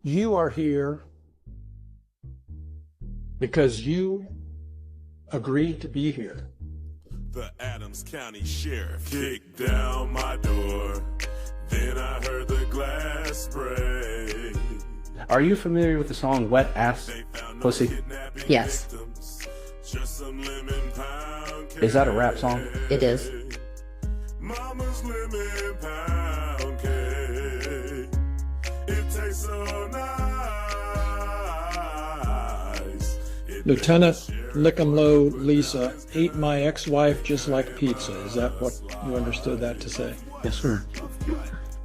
You are here because you agreed to be here. The Adams County Sheriff kicked down my door. Then I heard the glass break. Are you familiar with the song Wet Ass Pussy? Yes. Is that a rap song? It is. Mama's lemon pound cake. It tastes so nice. Lieutenant Lickamlow Lisa ate my ex-wife just like pizza. Is that what you understood that to say? Yes, sir.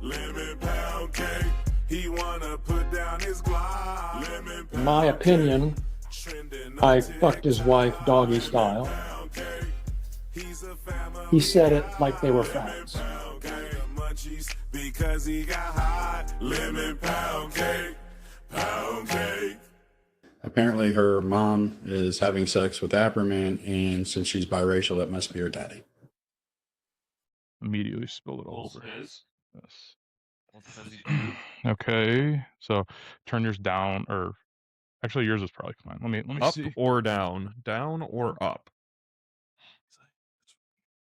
Lemon pound cake. He wanna put down his glove. In my opinion, I fucked his wife doggy style. He said it like they were friends. Because he got hot. Lemon pound cake. Pound cake. Apparently her mom is having sex with Afroman, and since she's biracial, that must be her daddy. Immediately spill it all over. Yes. Okay, so turn yours down, or actually yours is probably fine. Let me Up see. or down? Down or up?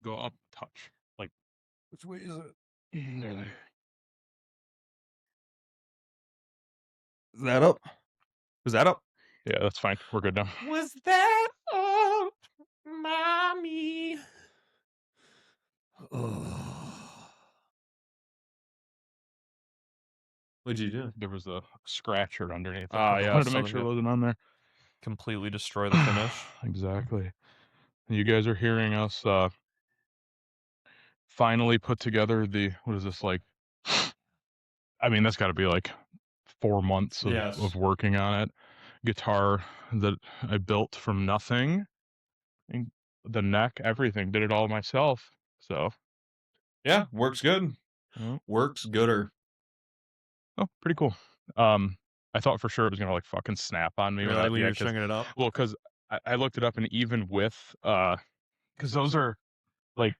Go up, touch. Like, which way is it? There. Is that up? Is that up? Yeah, that's fine. We're good now. Was that up, mommy? What'd you do? There was a scratcher underneath. Ah, yeah, I wanted to make something sure it good. wasn't on there. Completely destroy the finish. Exactly. You guys are hearing us finally put together the, what is this, like, I mean, that's got to be like 4 months of working on it. Guitar that I built from nothing. And the neck, everything. Did it all myself. So. Yeah, works good. Well, Works gooder. oh, pretty cool. I thought for sure it was going to like fucking snap on me. Really? When you were stringing it up? Well, because I looked it up, and even with, because those are like,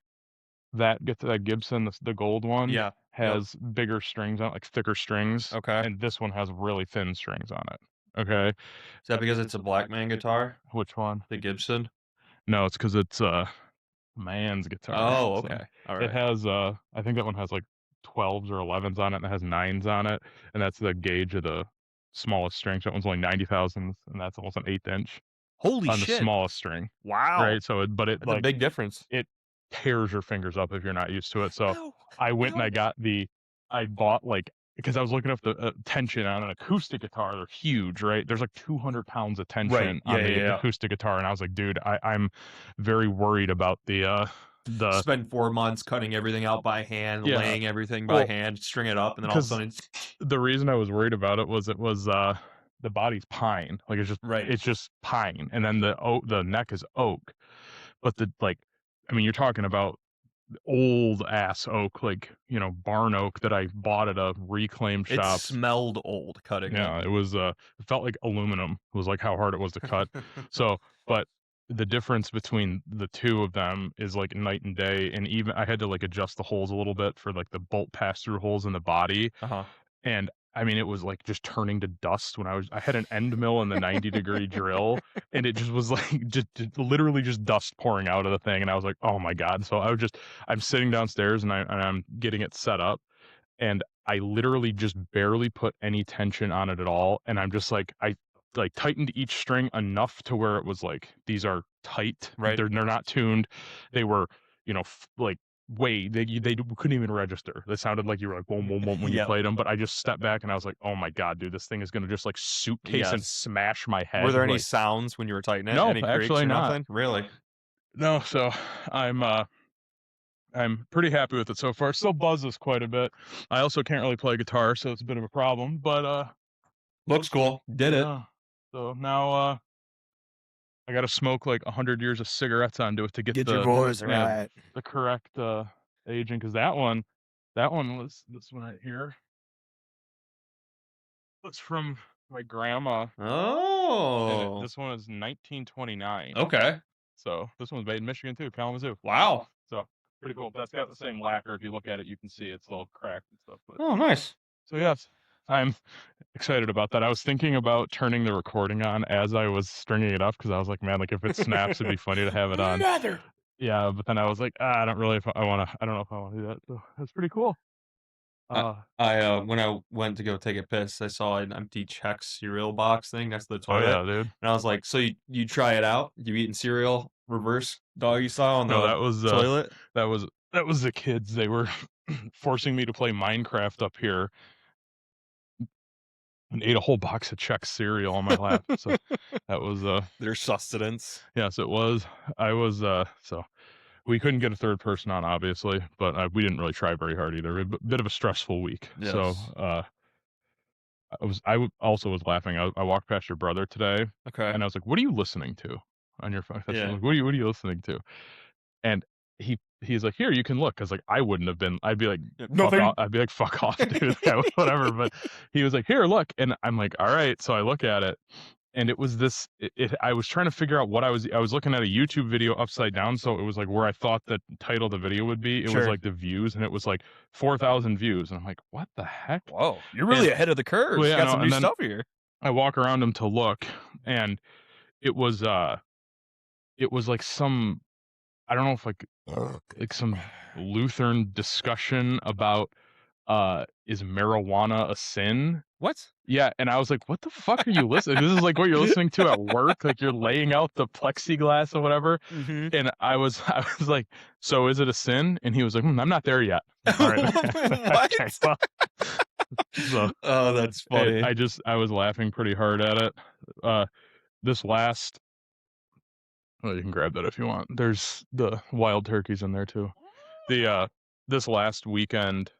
that Gibson, the gold one, Yeah. has bigger strings on it, like thicker strings. Okay. And this one has really thin strings on it. Okay. Is that because it's a black man guitar? Which one? The Gibson? No, it's because it's man's guitar. Oh, So okay. All right. it has I think that one has like 12s or 11s on it, and it has 9s on it, and that's the gauge of the smallest string. So that one's only 90 thousandths, and that's almost an 1/8 inch Holy on shit. the smallest string. Wow. Right. So That's like, a big difference. It tears your fingers up if you're not used to it. So I went and I bought like, because I was looking up the tension on an acoustic guitar. They're huge, right? There's like 200 pounds of tension on the acoustic guitar, and I was like, dude, I'm very worried about the spend 4 months cutting everything out by hand, laying everything by hand, string it up, and then all of a sudden the reason I was worried about it was the body's pine, like it's just pine, and then the neck is oak, but you're talking about old ass oak, like, barn oak that I bought at a reclaimed shop. It smelled old cutting. Yeah, it was it felt like aluminum. It was like how hard it was to cut. So, but the difference between the two of them is like night and day. And even I had to like adjust the holes a little bit for like the bolt pass-through holes in the body. And I mean, it was like just turning to dust when I had an end mill in the 90-degree drill, and it just was like just literally just dust pouring out of the thing. And I was like, oh my God. So I'm sitting downstairs, and I'm getting it set up, and I literally just barely put any tension on it at all. And I'm just like, I like tightened each string enough to where it was like, these are tight, right? They're not tuned. They were, like, they couldn't even register. They sounded like you were like boom, boom, boom when you played them. But I just stepped back, and I was like, oh my God, dude, this thing is gonna just like suitcase and smash my head. Were there any sounds when you were tightening it? No, any actually not. Nothing? Really? No. So I'm pretty happy with it so far. It still buzzes quite a bit. I also can't really play guitar, so it's a bit of a problem. But looks cool. Did it? So now I got to smoke like 100 years of cigarettes onto it to get your voice right, the correct aging. Because that one was this one right here. It's from my grandma. Oh. This one is 1929. Okay. So this one's made in Michigan too, Kalamazoo. Wow. So pretty cool. That's got the same lacquer. If you look at it, you can see it's a little cracked and stuff. But, oh, nice. So yes, I'm excited about that. I was thinking about turning the recording on as I was stringing it up because I was like, man, like if it snaps, it'd be funny to have it on. Yeah, but then I was like, I don't really. I want to. I don't know if I want to do that. So that's pretty cool. I when I went to go take a piss, I saw an empty Chex cereal box thing next to the Oh toilet, yeah, dude. and I was like, "So you try it out? You eating cereal reverse doggy style on No, the that was toilet?" that was the kids. They were forcing me to play Minecraft up here and ate a whole box of Chex cereal on my lap. So that was Their sustenance. yes, it was. I was so we couldn't get a third person on, obviously, but we didn't really try very hard either. A bit of a stressful week. So Yes. also was laughing. I walked past your brother today, Okay. and I was like, "What are you listening to on your phone?" Yeah. Like, what are you listening to? And he's like, "Here, you can look," because like I wouldn't have been. I'd be like, Yeah, "Fuck nothing. off." I'd be like, "Fuck off, dude." Yeah, whatever. But he was like, "Here, look," and I'm like, "All right." So I look at it, and it was this. I was trying to figure out what I was looking at a YouTube video upside down, so it was like where I thought the title of the video would be. It was Sure. like the views, and it was like 4,000 views, and I'm like, "What the heck?" Whoa, you're really ahead of the curve. Well, You yeah, got no, some new and then stuff here. I walk around him to look, and it was like some, I don't know if like some Lutheran discussion about is marijuana a sin? What? Yeah, and I was like, what the fuck are you listening? This is like what you're listening to at work, like you're laying out the plexiglass or whatever. Mm-hmm. And I was like, so is it a sin? And he was like, I'm not there yet. All right. What? Okay, well, so Oh, that's funny. I was laughing pretty hard at it. This last, well, you can grab that if you want. There's the wild turkeys in there too. The this last weekend,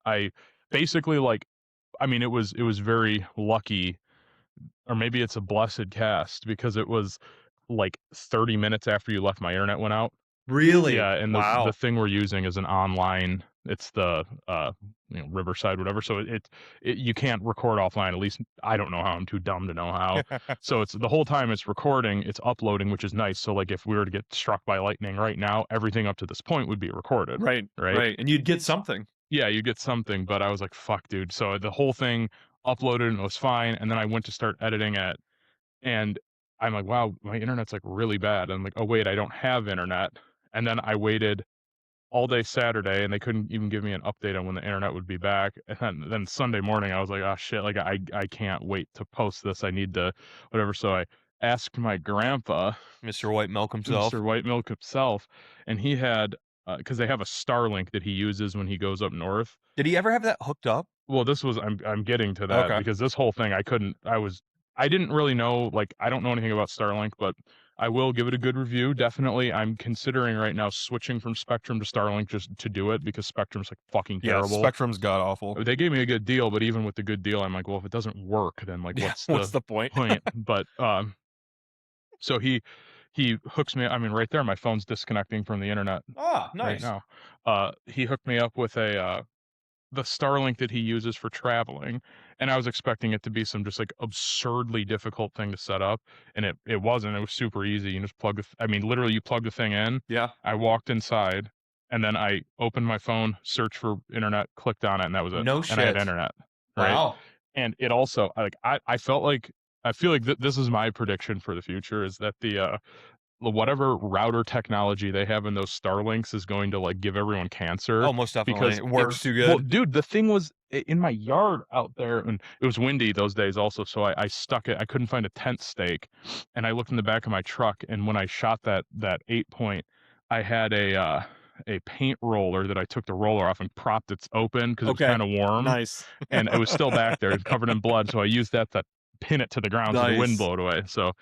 I basically like, I mean, it was very lucky, or maybe it's a blessed cast because it was like 30 minutes after you left, my internet went out. Really? Yeah, and wow. the thing we're using is an online. It's the Riverside, whatever. So it you can't record offline. At least I don't know how. I'm too dumb to know how. So it's the whole time it's recording, it's uploading, which is nice. So like if we were to get struck by lightning right now, everything up to this point would be recorded. Right. And you'd get something. Yeah, you get something. But I was like, fuck, dude. So the whole thing uploaded and it was fine. And then I went to start editing it, and I'm like, wow, my internet's like really bad. And I'm like, oh wait, I don't have internet. And then I waited all day Saturday, and they couldn't even give me an update on when the internet would be back. And then Sunday morning, I was like, oh shit, like I can't wait to post this. I need to whatever. So I asked my grandpa, Mr. White Milk himself. Mr. White Milk himself, and he had because they have a Starlink that he uses when he goes up north. Did he ever have that hooked up? Well, this was I'm getting to that because this whole thing I didn't really know, like I don't know anything about Starlink, but I will give it a good review. Definitely, I'm considering right now switching from Spectrum to Starlink just to do it because Spectrum's like fucking terrible. Yeah, Spectrum's god awful. They gave me a good deal, but even with the good deal, I'm like, well, if it doesn't work, then like what's the point? But so he hooks me. I mean, right there, my phone's disconnecting from the internet. Ah, nice. Right now. He hooked me up with the Starlink that he uses for traveling, and I was expecting it to be some just like absurdly difficult thing to set up, and it wasn't. It was super easy. You just plug I mean, literally, you plug the thing in. Yeah. I walked inside, and then I opened my phone, searched for internet, clicked on it, and that was it. No And I had shit. internet. Right? Wow. And it also I felt like I feel like this is my prediction for the future is that the whatever router technology they have in those Starlinks is going to like give everyone cancer. Oh, most definitely. Because It works too good. Well, dude, the thing was in my yard out there, and it was windy those days also. So I stuck it. I couldn't find a tent stake, and I looked in the back of my truck. And when I shot that 8-point, I had a paint roller that I took the roller off and propped it open because it was kind of warm. Nice. And it was still back there, covered in blood. So I used that to pin it to the ground so the wind blew it away. So,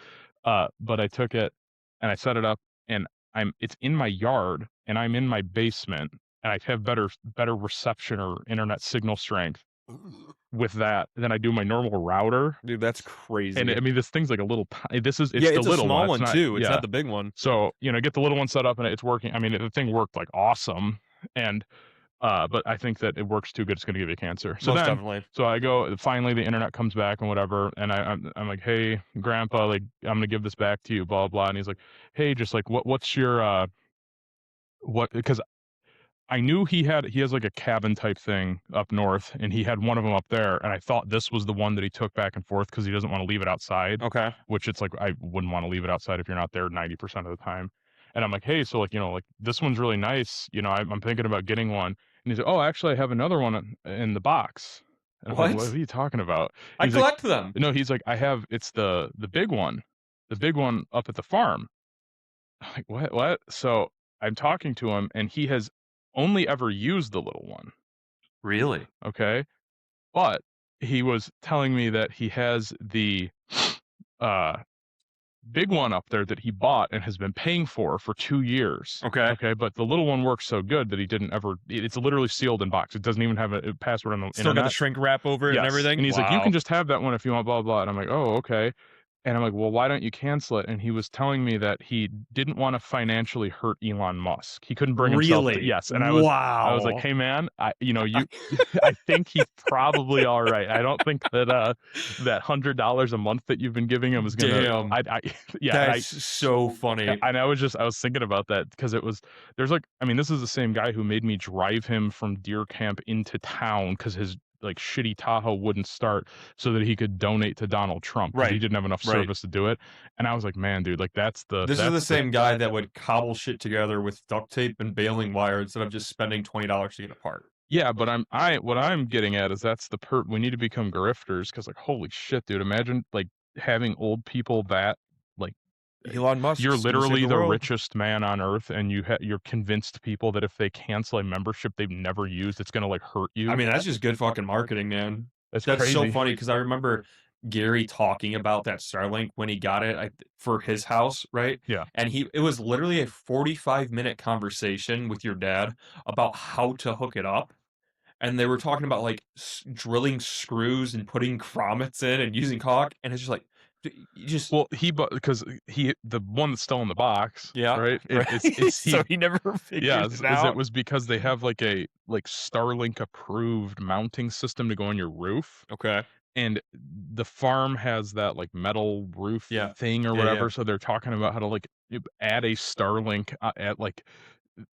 but I took it and I set it up, and it's in my yard, and I'm in my basement, and I have better reception or internet signal strength with that than I do my normal router. Dude, that's crazy. And I mean, this thing's like a little. It's yeah, the it's little a small one not, too. It's yeah. not the big one. So get the little one set up, and it's working. I mean, the thing worked like awesome, and but I think that it works too good. It's going to give you cancer. So Most then, definitely. So I go. Finally, the internet comes back and whatever, and I'm like, hey, Grandpa, like I'm going to give this back to you, blah blah. And he's like, hey, just like what's your what? Because I knew he has like a cabin type thing up north, and he had one of them up there, and I thought this was the one that he took back and forth because he doesn't want to leave it outside. Okay. Which it's like I wouldn't want to leave it outside if you're not there 90% of the time. And I'm like, hey, so like like this one's really nice. I'm thinking about getting one. And he's like, oh, actually, I have another one in the box. And I'm like, What? what are you talking about? I He's like, collect them. no, he's like, it's the big one up at the farm. I'm like, what? So I'm talking to him, and he has only ever used the little one. Really? Okay. But he was telling me that he has the big one up there that he bought and has been paying for 2 years. Okay. But the little one works so good that he didn't ever. It's literally sealed in box. It doesn't even have a password on the Still got internet. the shrink wrap over it and Yes. everything? And he's like, you Wow. can just have that one if you want, blah, blah. And I'm like, oh, okay. And I'm like, well, why don't you cancel it? And he was telling me that he didn't want to financially hurt Elon Musk. He couldn't bring himself. Really? Yes. And I was like, Wow. hey man, I think he's probably all right. I don't think that that $100 a month that you've been giving him is gonna. Damn. Yeah. That's so funny. And I was thinking about that because there's like, I mean, this is the same guy who made me drive him from deer camp into town because his like shitty Tahoe wouldn't start so that he could donate to Donald Trump because he Right. didn't have enough service to do it. And I was like, man, dude, like This is the same guy that would cobble shit together with duct tape and baling wire instead of just spending $20 to get a part. Yeah, but what I'm getting at is that's we need to become grifters because like holy shit, dude, imagine like having old people that like Elon Musk. you're is gonna save literally the world. richest man on earth, and you're convinced people that if they cancel a membership they've never used, it's gonna like hurt you. I mean, that's just good fucking marketing, man. That's so crazy. funny because I remember Gary talking about that Starlink when he got it for his house, right? Yeah. And it was literally a 45-minute conversation with your dad about how to hook it up. And they were talking about like drilling screws and putting grommets in and using caulk. And it's just like, you just. Well, because the one that's still in the box, Yeah. right? So he never figured it out. It was because they have like a Starlink approved mounting system to go on your roof. Okay. And the farm has that like metal roof thing or whatever. So they're talking about how to like add a Starlink at like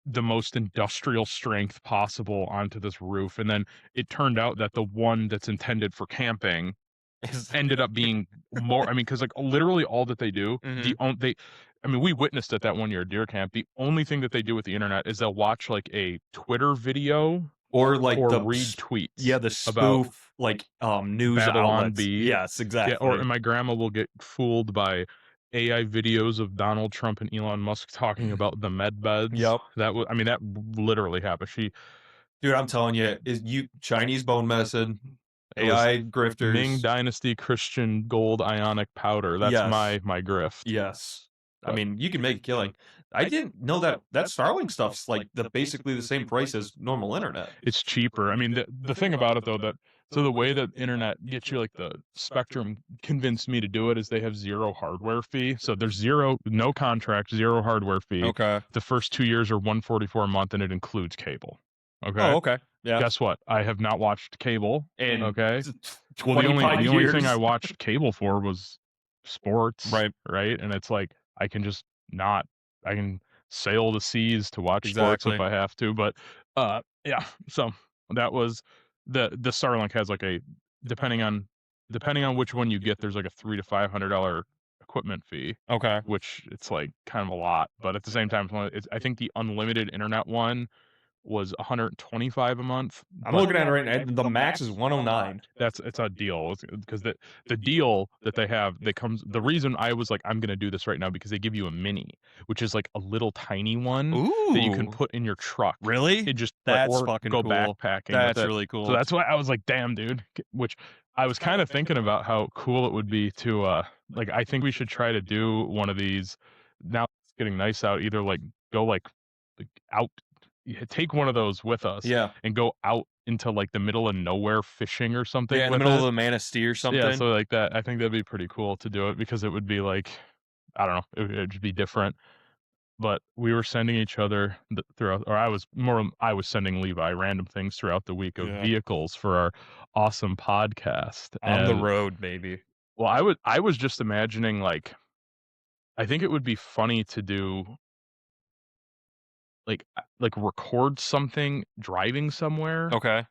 the most industrial strength possible onto this roof. And then it turned out that the one that's intended for camping ended up being more. I mean, because like literally all that they do, we witnessed it that 1 year at deer camp. The only thing that they do with the internet is they'll watch like a Twitter video or read tweets. Yeah, the spoof about like news Babylon outlets. Bee. Yes, exactly. Yeah, or my grandma will get fooled by AI videos of Donald Trump and Elon Musk talking about the med beds. Yep. That literally happened. Dude, I'm telling you, Chinese bone medicine, AI grifters, Ming Dynasty Christian gold ionic powder. That's my grift. Yes. I mean, you can make a killing. I didn't know that Starlink stuff's like basically the same price as normal internet. It's cheaper. I mean, the thing about it though, so the way that internet gets you like the Spectrum convinced me to do it is they have zero hardware fee. So there's no contract, zero hardware fee. Okay. The first 2 years are $144 a month and it includes cable. Okay. Oh, okay. Yeah. Guess what? I have not watched cable. And okay. Well, the only thing I watched cable for was sports. Right. And it's like I can sail the seas to watch sports if I have to. But yeah. So that was the Starlink has like a depending on which one you get, there's like a $300 to $500 equipment fee. Okay. Which it's like kind of a lot, but at the same time, I think the unlimited internet one was $125 a month. I'm looking at it right now. The max is $109. It's a deal because the deal that they have the reason I was like I'm gonna do this right now because they give you a mini, which is like a little tiny one that you can put in your truck. Really? It just that's or fucking go cool. backpacking. That's really cool. So that's why I was like, damn, dude. Which I was kind of thinking about how cool it would be to like I think we should try to do one of these now. It's getting nice out. Either like go like out. Take one of those with us and go out into like the middle of nowhere fishing or something. Yeah, in the middle of the Manistee or something. Yeah, so like that. I think that'd be pretty cool to do it because it would be like, I don't know, it would be different. But we were sending each other throughout, or I was sending Levi random things throughout the week of vehicles for our awesome podcast. On the road, baby. Well, I was just imagining like, I think it would be funny to do like record something driving somewhere, Okay.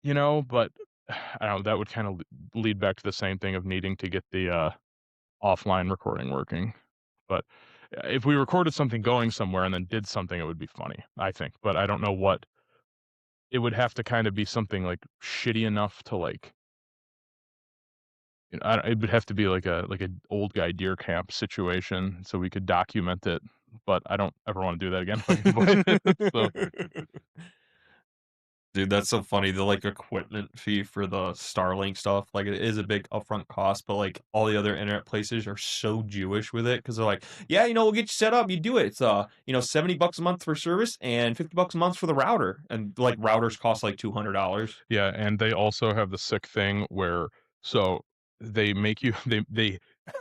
you know, but I don't know, that would kind of lead back to the same thing of needing to get the offline recording working. But if we recorded something going somewhere and then did something, it would be funny, I think. But I don't know what it would have to kind of be something like shitty enough to like, you know, it would have to be like a old guy deer camp situation so we could document it. But I don't ever want to do that again if I can avoid it. So Dude, that's so funny. The like equipment fee for the Starlink stuff, like it is a big upfront cost, but like all the other internet places are so Jewish with it because they're like, yeah, we'll get you set up. You do it. It's $70 a month for service and $50 a month for the router, and like routers cost like $200. yeah, and they also have the sick thing where so they make you they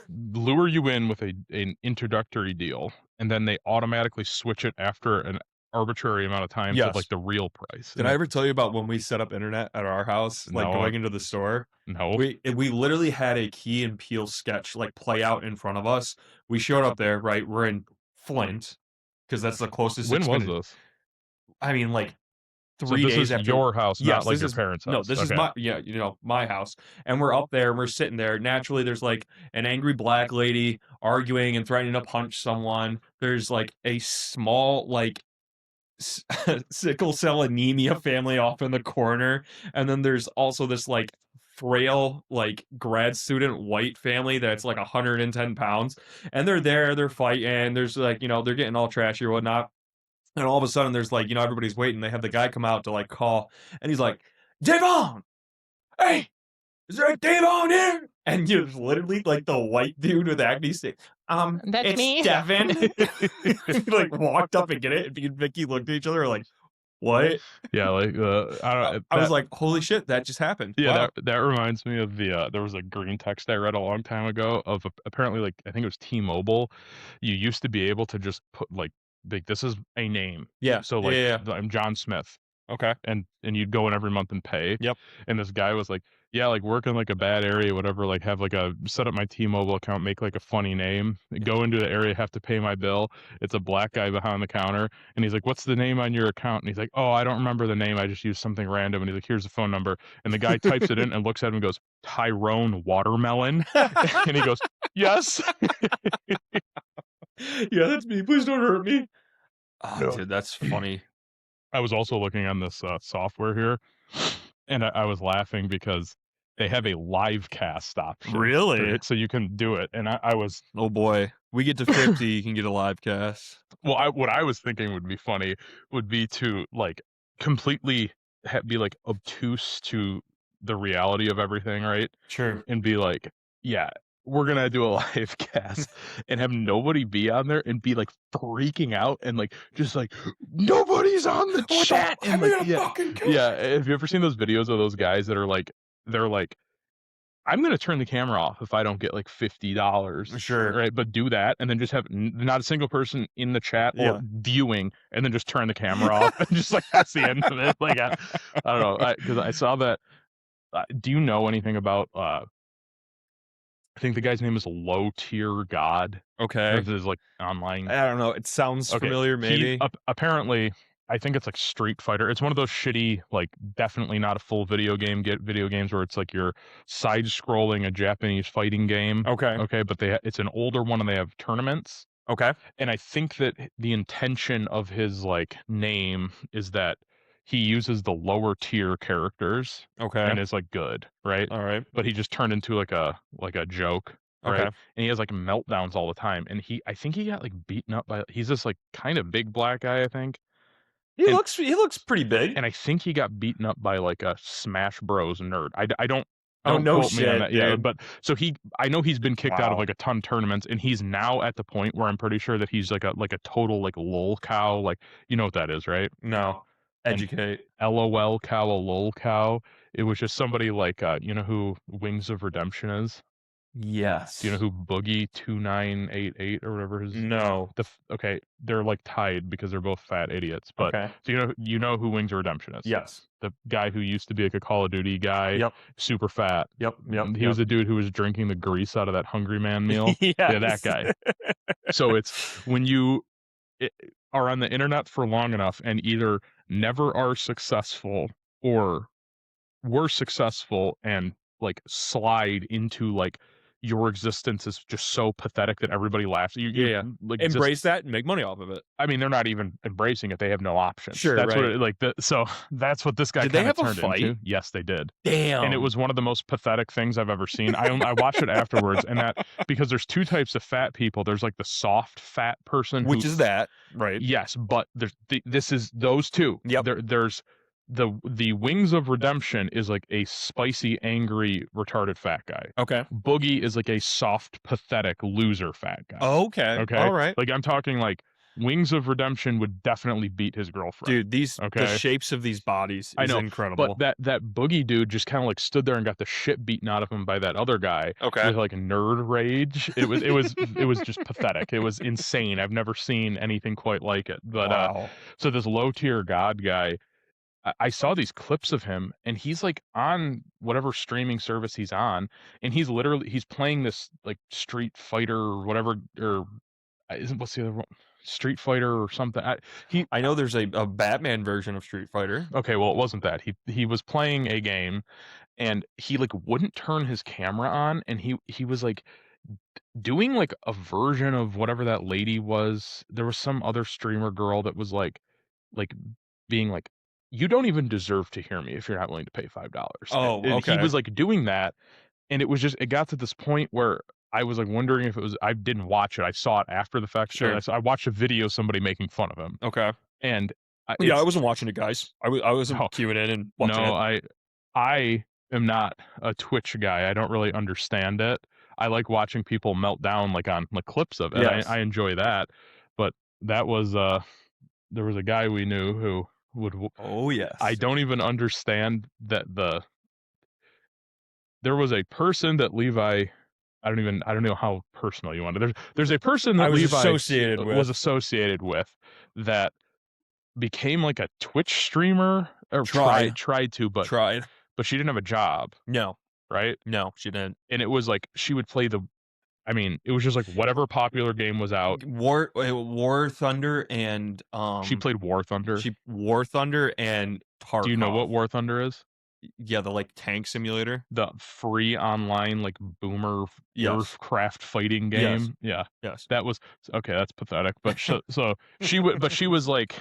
lure you in with an introductory deal, and then they automatically switch it after an arbitrary amount of time to Yes. like the real price. Did I ever tell you about when we set up internet at our house, like No. going into the store? No. We literally had a Key and Peele sketch like play out in front of us. We showed up there, right? We're in Flint because that's the closest. When was Xfinity- this? I mean, like So 3 this days is after your house, Yes, not like this your is- parents' house. No, this is Okay. my house. And we're up there and we're sitting there. Naturally, there's like an angry black lady arguing and threatening to punch someone. There's like a small like sickle cell anemia family off in the corner, and then there's also this like frail like grad student white family that's like 110 pounds, and they're fighting. There's like they're getting all trashy or whatnot, and all of a sudden there's like everybody's waiting. They have the guy come out to like call, and he's like, Devon, hey, is there a Devon here? And you're literally like the white dude with acne stick. That's it's me. Devin. He, like walked up and get it. And me and Vicky looked at each other like, what? Yeah, like I don't. I was like, holy shit, that just happened. Yeah, Wow. that reminds me of the there was a green text I read a long time ago of apparently like I think it was T-Mobile. You used to be able to just put like this is a name. Yeah. So like yeah. I'm John Smith. Okay. And you'd go in every month and pay. Yep. And this guy was like, yeah, like work in like a bad area, whatever, like have like set up my T-Mobile account, make like a funny name, go into the area, have to pay my bill. It's a black guy behind the counter. And he's like, what's the name on your account? And he's like, oh, I don't remember the name. I just used something random. And he's like, here's the phone number. And the guy types it in and looks at him and goes, Tyrone Watermelon. And he goes, yes. Yeah, that's me. Please don't hurt me. Oh, No. dude, that's funny. I was also looking on this software here, and I was laughing because they have a live cast option. Really? So you can do it. And I was, Oh boy. We get to 50, you can get a live cast. well, what I was thinking would be funny would be to like completely be like obtuse to the reality of everything, right? Sure. And be like, yeah, we're going to do a live cast and have nobody be on there and be like freaking out and like just like nobody's on the chat. And like, yeah, have you ever seen those videos of those guys that are like, they're like, I'm going to turn the camera off if I don't get like $50. Sure. Right. But do that and then just have not a single person in the chat or viewing and then just turn the camera off. And just like, that's the end of it. Like, I don't know. Because I saw that. Do you know anything about, I think the guy's name is Low Tier God. Okay. This is like online. I don't know. It sounds Okay, familiar, maybe. Apparently, I think it's like Street Fighter. It's one of those shitty, like definitely not a full video game. Get video games where it's like you're side-scrolling a Japanese fighting game. Okay. Okay, but it's an older one and they have tournaments. Okay. And I think that the intention of his like name is that he uses the lower tier characters Okay. and is like good, right? All right. But he just turned into like a joke. Right? Okay. And he has like meltdowns all the time. And I think he got like beaten up he's this like kind of big black guy, I think. He looks pretty big. And I think he got beaten up by like a Smash Bros nerd. I don't Oh, no quote me on shit, that. Yeah, dude. but so I know he's been kicked out of Wow. like a ton of tournaments, and he's now at the point where I'm pretty sure that he's like a total like lol cow. Like, you know what that is, right? No. Educate. LOL cow, a lol cow. It was just somebody like you know who Wings of Redemption is? Yes. Do you know who Boogie 2988 or whatever his No. okay, they're like tied because they're both fat idiots. But Okay. so you know who Wings of Redemption is? Yes. The guy who used to be like a Call of Duty guy, Yep. super fat. Yep. He was the dude who was drinking the grease out of that Hungry Man meal. Yeah, that guy. So it's when are on the internet for long enough and either never are successful or were successful and like slide into like your existence is just so pathetic that everybody laughs. Yeah. Like Embrace that and make money off of it. I mean, they're not even embracing it. They have no options. Sure, That's right. so that's what this guy Did they kind of have a turned fight? into. Yes, they did. Damn. And it was one of the most pathetic things I've ever seen. I watched it afterwards, and that because there's two types of fat people. There's like the soft fat person, Which is that, right? Yes, but this is those two. Yep. There's the Wings of Redemption is like a spicy, angry, retarded fat guy. Okay. Boogie is like a soft, pathetic loser fat guy. Okay. Okay. All right. Like I'm talking like Wings of Redemption would definitely beat his girlfriend. Dude, the shapes of these bodies is incredible. But that Boogie dude just kind of like stood there and got the shit beaten out of him by that other guy. Okay. With like nerd rage. It was just pathetic. It was insane. I've never seen anything quite like it. But wow. So this low tier god guy, I saw these clips of him, and he's like on whatever streaming service he's on, and he's playing this like Street Fighter or whatever, or what's the other one? Street Fighter or something. I know there's a Batman version of Street Fighter. Okay, well it wasn't that. He was playing a game, and he like wouldn't turn his camera on, and he was like doing like a version of whatever that lady was. There was some other streamer girl that was like being like, you don't even deserve to hear me if you're not willing to pay $5. Oh, okay. He was like doing that, and it got to this point where I was like wondering if it was. I didn't watch it. I saw it after the fact. Sure. So I watched a video of somebody making fun of him. Okay. And I wasn't watching it, guys. I wasn't queuing in and watching it. I am not a Twitch guy. I don't really understand it. I like watching people melt down like on like clips of it. Yes. I enjoy that. But that was there was a guy we knew who would. Oh yes. I don't even understand that there was a person that Levi. I don't know how personal you want it. There's a person that Levi was associated with that became like a Twitch streamer or tried to, but she didn't have a job. No. Right? No, she didn't. And it was like she would play it was just like whatever popular game was out. War Thunder and she played War Thunder. War Thunder and Tarkov. Do you know what War Thunder is? Yeah, the like tank simulator. The free online like boomer aircraft fighting game. Yes. Yeah. Yes. That was okay, that's pathetic. But so she would she was like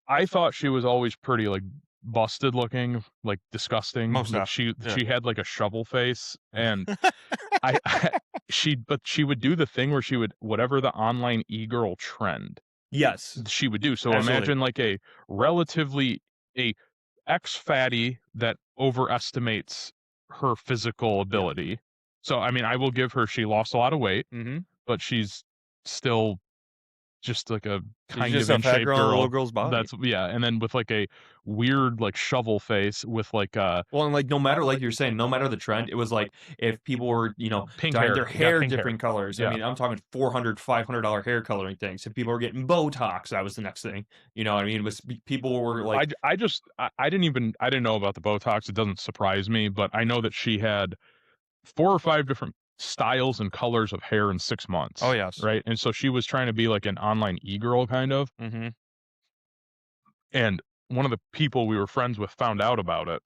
I thought she was always pretty like busted looking, like disgusting. She had like a shovel face, and she would do the thing where she would whatever the online e-girl trend. Yes, she would do. So imagine like a relatively ex fatty that overestimates her physical ability. Yeah. So I mean, I will give her she lost a lot of weight, but she's still just like a kind of in shape girl. Little girl's body. That's and then with like a weird like shovel face with like well, and like no matter like you're saying, no matter the trend, it was like if people were pink dyeing hair, their hair different colors. Yeah. I mean, I'm talking $400-$500 hair coloring things. If people were getting Botox, that was the next thing. You know what I mean? It was people were like I didn't know about the Botox. It doesn't surprise me, but I know that she had 4 or 5 different styles and colors of hair in 6 months. Oh yes. Right. And so she was trying to be like an online e-girl kind of. And one of the people we were friends with found out about it.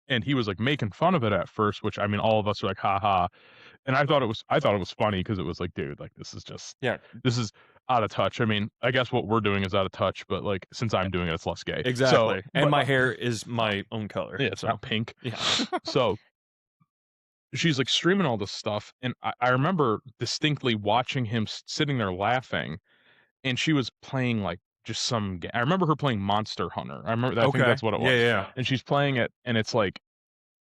And he was like making fun of it at first, which I mean all of us were like, haha. And I thought it was funny because it was like, dude, like this is just this is out of touch. I mean, I guess what we're doing is out of touch, but like since I'm doing it, it's less gay. Exactly. So, and my hair is my own color. Yeah, it's not pink. Yeah. So she's like streaming all this stuff, and I remember distinctly watching him sitting there laughing, and she was playing like just some game. I remember her playing Monster Hunter. I think that's what it was. Yeah. And she's playing it, and it's like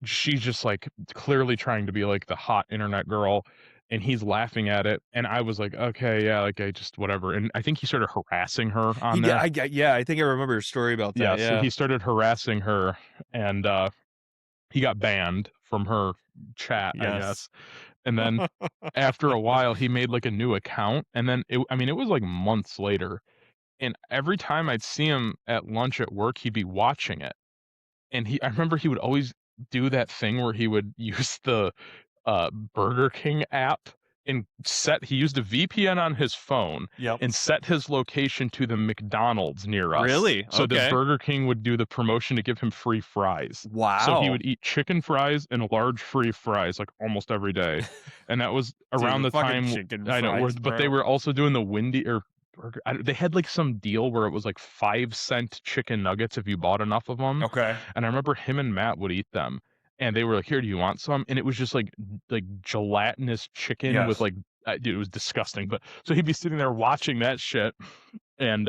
she's just like clearly trying to be like the hot internet girl, and he's laughing at it, and I was like, okay, yeah, like I just whatever. And I think he started harassing her on there. I think I remember a story about that. Yeah, so he started harassing her, and he got banned from her chat, I guess. And then after a while, he made like a new account, and then it was like months later. And every time I'd see him at lunch at work, he'd be watching it. And I remember he would always do that thing where he would use the Burger King app and he used a VPN on his phone Yep. and set his location to the McDonald's near us. Really? So the Okay. Burger King would do the promotion to give him free fries. Wow. So he would eat chicken fries and large free fries like almost every day. And that was around Dude, the fucking time chicken I know, fries, but they bro. were also doing the Wendy or they had like some deal where it was like 5-cent chicken nuggets if you bought enough of them. Okay. And I remember him and Matt would eat them. And they were like, "Here, do you want some?" And it was just like gelatinous chicken with Yes. like, dude, it was disgusting. But so he'd be sitting there watching that shit, and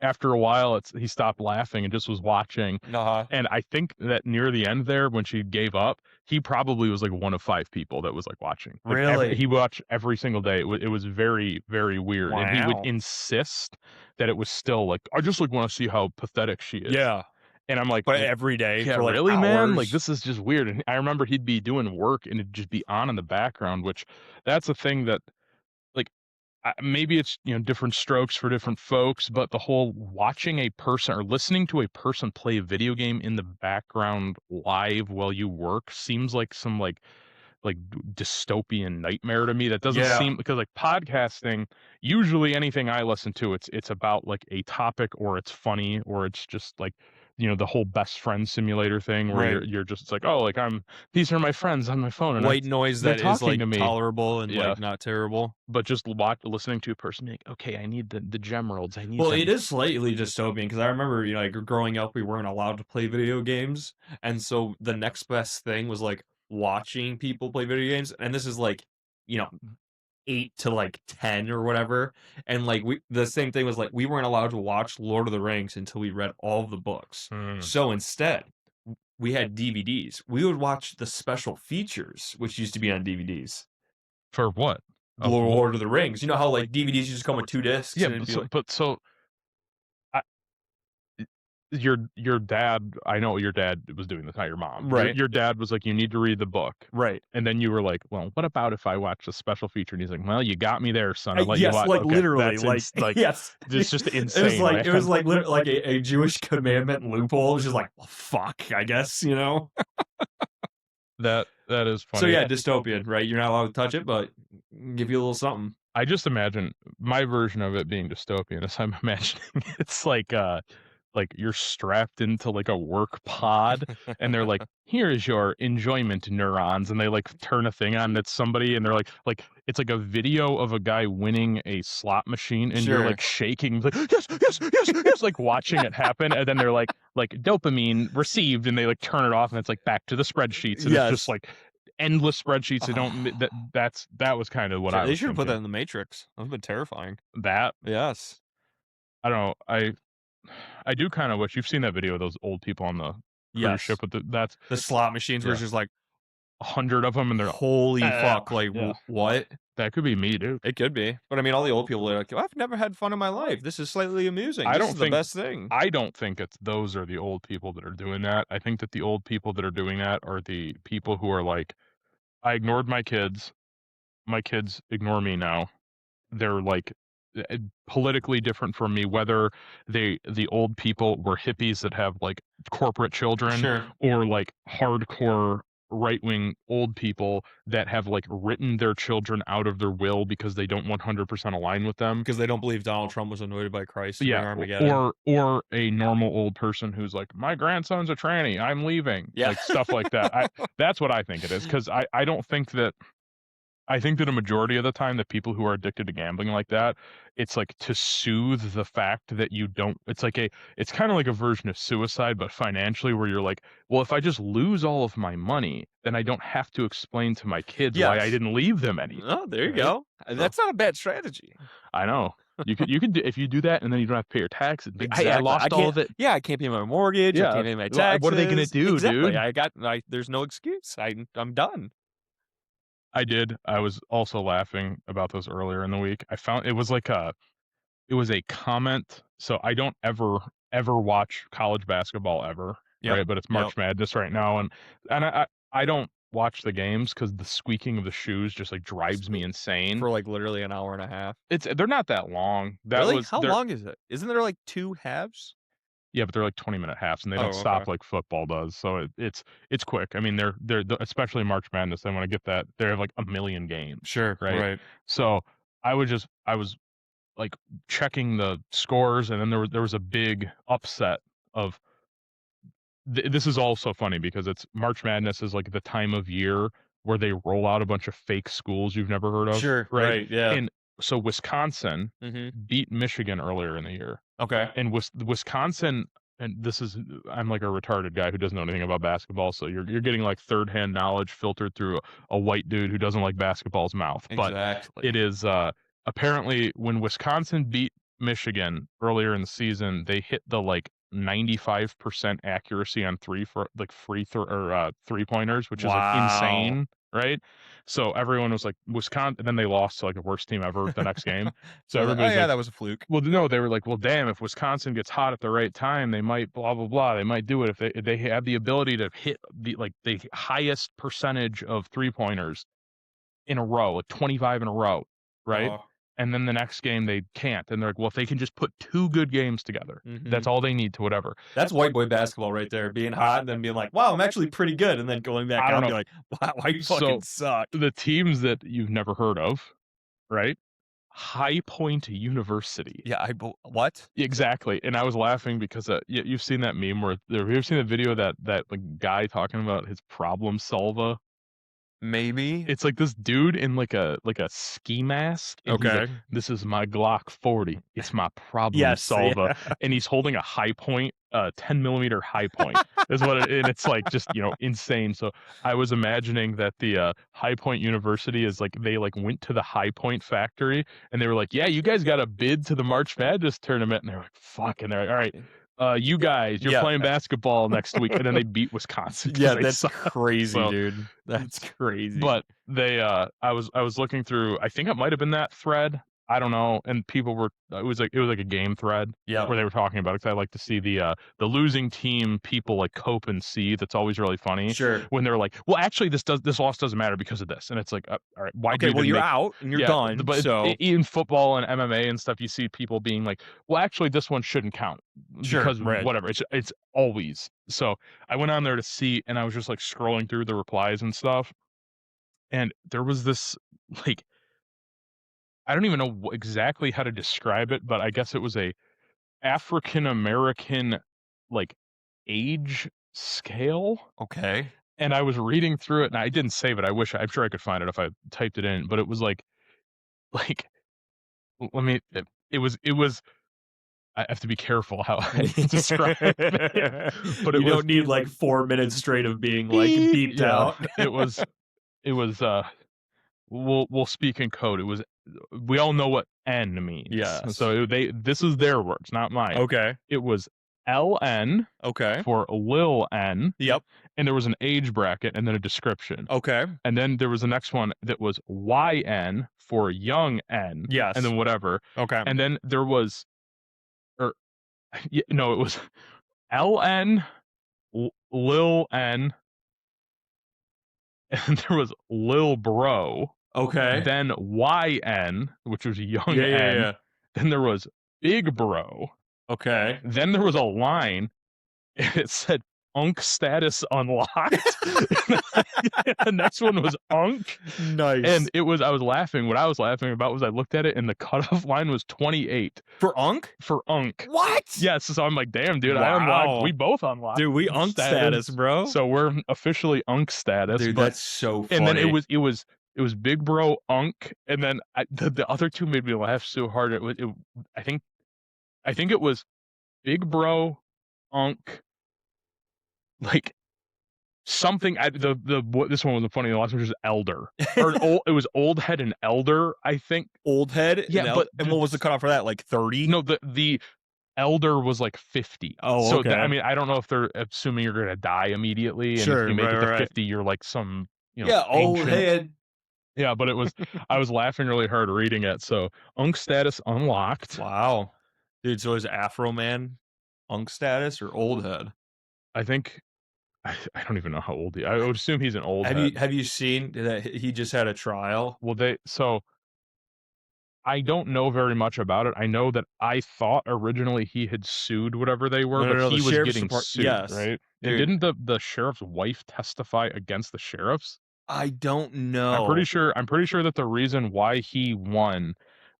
after a while, he stopped laughing and just was watching. Uh-huh. And I think that near the end there, when she gave up, he probably was like one of 5 people that was like watching. Like, Really? he watched every single day. It was very, very weird. And he would Wow. insist that it was still like, I just like want to see how pathetic she is. Yeah. And I'm like, But every day yeah, for like really, man? Like, hours? this is just weird. And I remember he'd be doing work and it'd just be on in the background, which that's a thing that, like, maybe it's, different strokes for different folks, but the whole watching a person or listening to a person play a video game in the background live while you work seems like some like dystopian nightmare to me. That doesn't Yeah. seem, because like podcasting, usually anything I listen to, it's about like a topic, or it's funny, or it's just like, the whole best friend simulator thing where Right. you're just, it's like, oh, like these are my friends on my phone and White noise they're that is talking like to me. tolerable and Yeah. like not terrible. But just listening to a person like, okay, I need the gemeralds. I need Well, them. it is slightly dystopian because I remember, like growing up, we weren't allowed to play video games, and so the next best thing was like watching people play video games, and this is like, 8 to like 10 or whatever, and like the same thing was like we weren't allowed to watch Lord of the Rings until we read all of the books. So instead, we had DVDs. We would watch the special features, which used to be on DVDs. For what? Lord of the Rings. You know how like DVDs just come with 2 discs? Yeah, and it'd be but so your dad, I know your dad was doing this, not your mom. Right. Your dad was like, you need to read the book. Right. And then you were like, well, what about if I watch a special feature? And he's like, well, you got me there, son. I'll let you yes, watch. like Okay, literally, that's like yes, it's just insane. It was like man. literally like a Jewish commandment loophole. It was just like, well, fuck, I guess, That is funny. So yeah, dystopian, right? You're not allowed to touch it, but give you a little something. I just imagine my version of it being dystopian is I'm imagining it's like you're strapped into like a work pod and they're like, here is your enjoyment neurons, and they like turn a thing on and it's somebody and they're like it's like a video of a guy winning a slot machine and you're Sure. like shaking like yes, like watching it happen, and then they're like dopamine received, and they like turn it off and it's like back to the spreadsheets, and Yes. it's just like endless spreadsheets that don't that was kind of what I was They should have put that thinking. in the Matrix. That would have been terrifying. That Yes. I don't know. I do kind of wish you've seen that video of those old people on the cruise Yes. ship with that's The slot machines were Yeah. just like, 100 of them, and they're holy fuck, like yeah. what? That could be me, dude. It could be, but I mean, all the old people are like, I've never had fun in my life. This is slightly amusing. I This don't is think- the best thing. I don't think it's those are the old people that are doing that. I think that the old people that are doing that are the people who are like, I ignored my kids. My kids ignore me now. They're like politically different from me, whether the old people were hippies that have like corporate children, Sure. or like hardcore right-wing old people that have like written their children out of their will because they don't 100% align with them. Because they don't believe Donald Trump was anointed by Christ to bring Yeah, Armageddon. or a normal old person who's like, my grandson's a tranny, I'm leaving. Yeah. Like stuff like that. That's what I think it is, because I don't think that. I think that a majority of the time, the people who are addicted to gambling like that, it's like to soothe the fact that you don't. It's kind of like a version of suicide, but financially, where you're like, well, if I just lose all of my money, then I don't have to explain to my kids why I Yes. didn't leave them any. Oh, there you Right? go. That's not a bad strategy. I know. You could do, if you do that, and then you don't have to pay your taxes. Hey, I Exactly. lost all of it. Yeah, I can't pay my mortgage. I Yeah. can't pay my Well, taxes. what are they gonna do, exactly. dude? There's no excuse. I'm done. I did. I was also laughing about those earlier in the week. I found it was a comment. So I don't ever watch college basketball ever, Yep. right? But it's March Madness right now, and I don't watch the games because the squeaking of the shoes just like drives me insane. For like literally an hour and a half. They're not that long. Really? How long is it? Isn't there like 2 halves? Yeah, but they're like 20-minute halves, and they don't Oh, stop okay. like football does. So it's quick. I mean, especially March Madness. They want to get that. They have like a million games, Sure, right? right. So I was like checking the scores, and then there was a big upset of. This is also funny because it's March Madness is like the time of year where they roll out a bunch of fake schools you've never heard of, Sure, right? right, yeah. And so Wisconsin Mhm. beat Michigan earlier in the year. Okay. And Wisconsin, and this is, I'm like a retarded guy who doesn't know anything about basketball, so you're getting like third hand knowledge filtered through a white dude who doesn't like basketball's mouth. But Exactly. it is apparently when Wisconsin beat Michigan earlier in the season, they hit the like 95% accuracy on three pointers, which is like Wow. insane, right? So everyone was like Wisconsin, and then they lost to like the worst team ever the next game. So So, oh, everybody's yeah, like, that was a fluke. well, no, they were like, well, damn, if Wisconsin gets hot at the right time, they might blah blah blah. They might do it if they have the ability to hit the highest percentage of 3-pointers in a row, like 25 in a row, right? Uh-huh. And then the next game they can't, and they're like, well, if they can just put 2 good games together, that's Mhm. all they need to whatever. That's white boy basketball right there, being hot and then being like, "Wow, I'm actually pretty good," and then going back I out don't and know. be like, "Wow, why you So fucking suck." the teams that you've never heard of, right? High Point University. Yeah, what? Exactly, and I was laughing because you've seen that meme where have you ever seen the video of that like guy talking about his problem solver? Maybe? It's like this dude in like a ski mask, and he's like, Okay. "This is my Glock 40. It's my problem Yes, solver," yeah. and he's holding a high point, 10 millimeter high point. Is what and it's like just insane. So I was imagining that the High Point University is like they like went to the High Point factory and they were like, "Yeah, you guys got a bid to the March Madness tournament," and they're like, "Fuck," and they're like, "All right." You guys, you're Yeah. playing basketball next week, and then they beat Wisconsin because Yeah, they that's suck. crazy, So, dude. That's crazy. but they, I was losing through. I think it might have been that thread. I don't know. And people were. It was like a game thread Yeah. where they were talking about it. 'Cause I like to see the losing team people like cope and see. That's always really funny Sure. when they're like, well, actually, this loss doesn't matter because of this. And it's like, all right, why do Okay, you well, even you're make? out and you're Yeah, done, but so in football and MMA and stuff, you see people being like, well, actually, this one shouldn't count Sure, because right. whatever. It's always. So I went on there to see, and I was just like scrolling through the replies and stuff, and there was this like I don't even know exactly how to describe it, but I guess it was a African American like age scale. Okay. And I was reading through it, and I didn't save it. I'm sure I could find it if I typed it in, but it was like let me. It was. I have to be careful how I describe it, but it You was don't need, like, 4 minutes straight of being, like, beep. beeped Yeah, out. it was. We'll speak in code. It was. We all know what N means, Yes. so this is their words, not mine. Okay. It was LN Okay. for Lil N, Yep. and there was an age bracket and then a description. Okay. And then there was the next one that was YN for young N. Yes. And then whatever. Okay. And then there was, or no, it was LN, Lil N, and there was Lil Bro. Okay. Then YN, which was young Yeah, yeah, N. yeah. Then there was Big Bro. Okay. Then there was a line, and it said Unk status unlocked. The next one was Unk. Nice. And I was laughing. What I was laughing about was I looked at it and the cutoff line was 28 For Unk? for Unk. What? Yes, so I'm like, damn, dude, I unlocked. Wow. We both unlocked. Dude, we Unk status, bro. So we're officially Unk status. Dude, but, that's so funny. and then it was Big Bro Unk, and then the other two made me laugh so hard. I think it was Big Bro Unk, like something. This one wasn't funny. The last one was just Elder, or it was Old Head and Elder. I think Old head? Yeah, and what was the cutoff for that? Like 30? no, the Elder was like 50. Oh, so okay. I mean, I don't know if they're assuming you're gonna die immediately, and Sure, if you make right, it to right. 50, you're like some Yeah, old ancient. head. Yeah, but it was I was laughing really hard reading it. So Unk status unlocked. Wow. Dude, so is Afroman Unk status or old head? I think I don't even know how old I would assume he's an old head. Have you seen that he just had a trial? Well, so I don't know very much about it. I know that I thought originally he had sued whatever they were, No, but the he was sheriff's getting depart sued, yes, right? And dude. didn't the sheriff's wife testify against the sheriffs? I don't I'm pretty know. sure that the reason why he won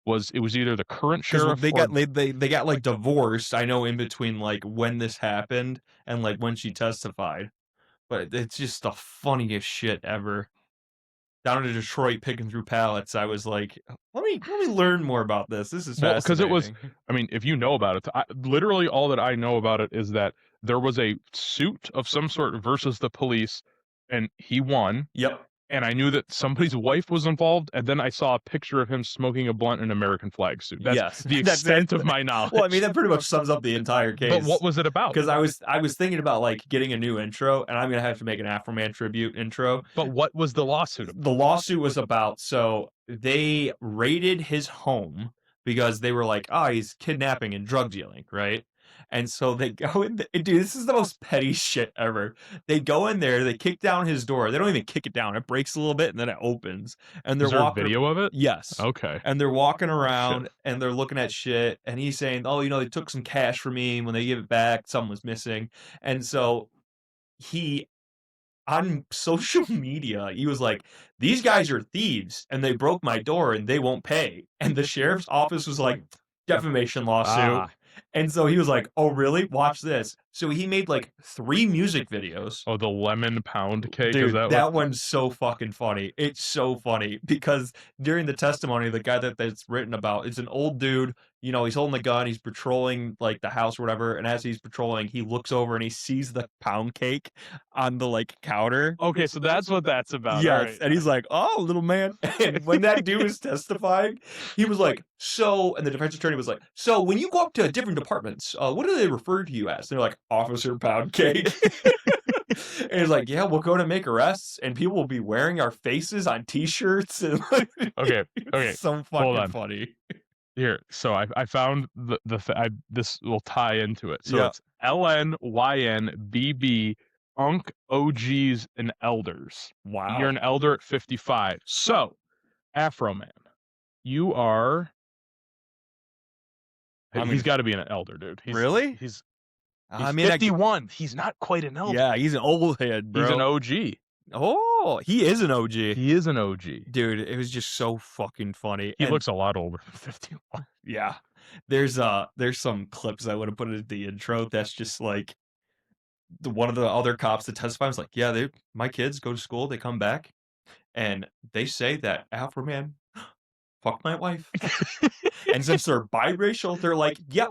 was it was either the current 'Cause sheriff they or got they got, like, divorced, I know, in between, like, when this happened and, like, when she testified, but it's just the funniest shit ever. Down in Detroit picking through pallets, I was like, let me learn more about this. This is well, because it was, fascinating." I mean, if you know about it, literally all that I know about it is that there was a suit of some sort versus the police, and he won. Yep. And I knew that somebody's wife was involved, and then I saw a picture of him smoking a blunt in an American flag suit. That's Yes. the That's it. extent of my knowledge. Well, I mean, that pretty much sums up the entire case. But what was it about? Because I was thinking about, like, getting a new intro, and I'm gonna have to make an Afroman tribute intro. But what was the lawsuit about? The lawsuit was about, so they raided his home because they were like, "Oh, he's kidnapping and drug dealing," right? And so they go in dude, this is the most petty shit ever. They go in there, they kick down his door. They don't even kick it down. It breaks a little bit and then it opens. And they're Is there a walking video of it? Yes. Okay. And they're walking Shit. around and they're looking at shit and he's saying, "Oh, you know, they took some cash from me. When they give it back, something was missing." And so he on social media, he was like, "These guys are thieves and they broke my door and they won't pay." And the sheriff's office was like, "Defamation lawsuit." Ah. And so he was like, "Oh, really? Watch this." So he made like 3 music videos. Oh, the lemon pound cake. Dude, Is that that what? one's so fucking funny. It's so funny because during the testimony, the guy that's written about is an old dude. You know, he's holding a gun. He's patrolling like the house or whatever. And as he's patrolling, he looks over and he sees the pound cake on the like counter. Okay, so that's what that's about. Yes, All right. and he's like, "Oh, little man." And when that dude was testifying, he was like, "So," and the defense attorney was like, "So when you go up to different departments, what do they refer to you as?" And they're like, "Officer Pound Cake." And he's like, "Yeah, we'll go to make arrests, and people will be wearing our faces on T-shirts." And like, Okay, it's okay, so hold fucking on. funny. Here, so I found this will tie into it. So Yeah. it's LNYNBB Unk OGs and Elders. Wow. You're an elder at 55. So, Afroman, you are. I mean, He's got to be an elder, dude. Really? He's I mean, 51. He's not quite an elder. yeah, he's an old head, bro. He's an OG. Oh, he is an OG. He is an OG. Dude, it was just so fucking funny. He And looks a lot older than 51. yeah. There's some clips I would have put in the intro that's just like one of the other cops that testified was like, "Yeah, my kids go to school, they come back, and they say that Afroman fucked my wife." And since they're biracial, they're like, "Yep,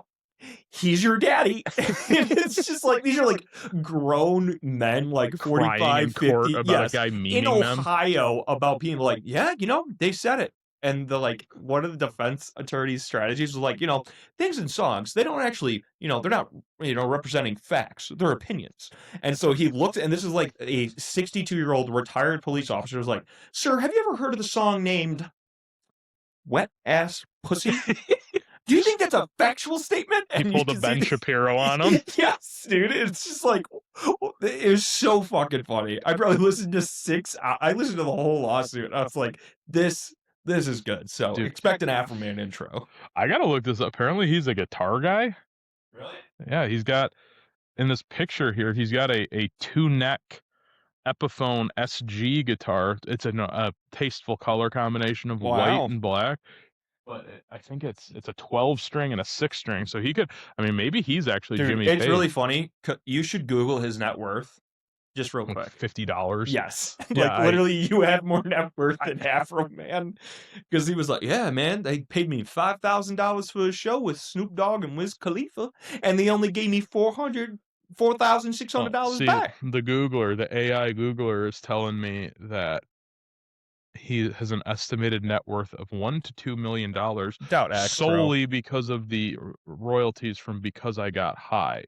he's your daddy." And it's just like these are like grown men, like Crying 45, in 50, court about yes, a guy in memeing them. Ohio about being like, "Yeah, you know, they said it." And the like one of the defense attorney's strategies was like, you know, things in songs, they don't actually, you know, they're not, you know, representing facts, they're opinions. And so he looked, and this is like a 62-year-old retired police officer was like, "Sir, have you ever heard of the song named Wet Ass Pussy? Do you think that's a factual statement?" He And you pulled a can Ben see- Shapiro on him. Yes, dude. It's just like it was so fucking funny. I probably listened to I listened to the whole lawsuit. I was like, this is good. So Dude. expect an Afroman intro. I gotta look this up. Apparently, he's a guitar guy. Really? Yeah, he's got in this picture here. He's got a 2-neck Epiphone SG guitar. It's a tasteful color combination of Wow. white and black. But I think it's a 12-string and a 6-string. So he could. I mean, maybe he's actually Dude, Jimmy it's Page. really funny. You should Google his net worth, just real Like quick. $50. Yes. Yeah, Like literally you have more net worth than Afroman. Because he was like, "Yeah, man, they paid me $5,000 for a show with Snoop Dogg and Wiz Khalifa, and they only gave me $4,600 See, back." the Googler, the AI Googler is telling me that he has an estimated net worth of $1 to $2 million Doubt X, bro. solely because of the royalties from Because I Got High.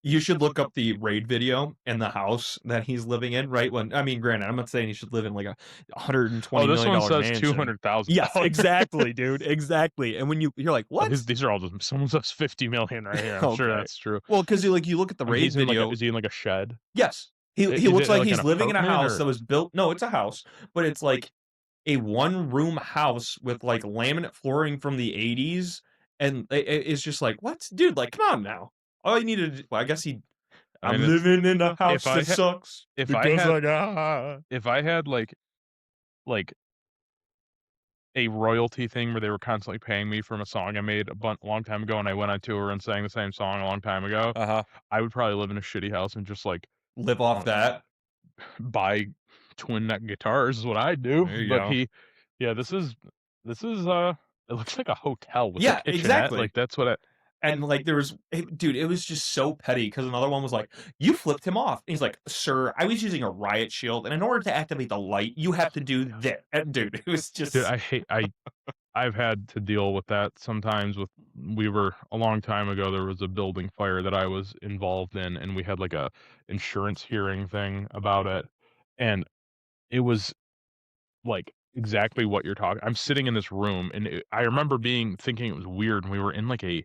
You should look up the raid video in the house that he's living in, right? When I mean, granted, I'm not saying he should live in like a $120 Oh, this million one says mansion. 200,000. Yes, exactly, dude. Exactly. And when you're like, Well, "What?" these are all just someone says 50 million right here. I'm sure Okay. that's true. Well, because you look at the I mean, raid he's in video. is he in like a shed? Yes. He Is looks it like like he's an living in a apartment house or- that was built. No, it's a house, but it's like a one-room house with, like, laminate flooring from the 80s, and it's just like, "What? Dude, like, come on now." All you needed to well, I guess he I I'm mean, it's living in a house if I that had sucks if I because had I got if I had like a royalty thing where they were constantly paying me from a song I made long time ago, and I went on tour and sang the same song a long time ago, Uh-huh. I would probably live in a shitty house and just like Live off that. buy twin neck guitars is what I do. There you But go. yeah, this is it looks like a hotel with a Yeah, kitchenette. exactly. Like that's what And, like, dude, it was just so petty because another one was like, "You flipped him off." And he's like, "Sir, I was using a riot shield, and in order to activate the light, you have to do this." And dude, it was dude, just I've had to deal with that sometimes we were a long time ago there was a building fire that I was involved in and we had like a insurance hearing thing about it and it was like exactly what you're talking. I'm sitting in this room and I remember thinking it was weird and we were in like a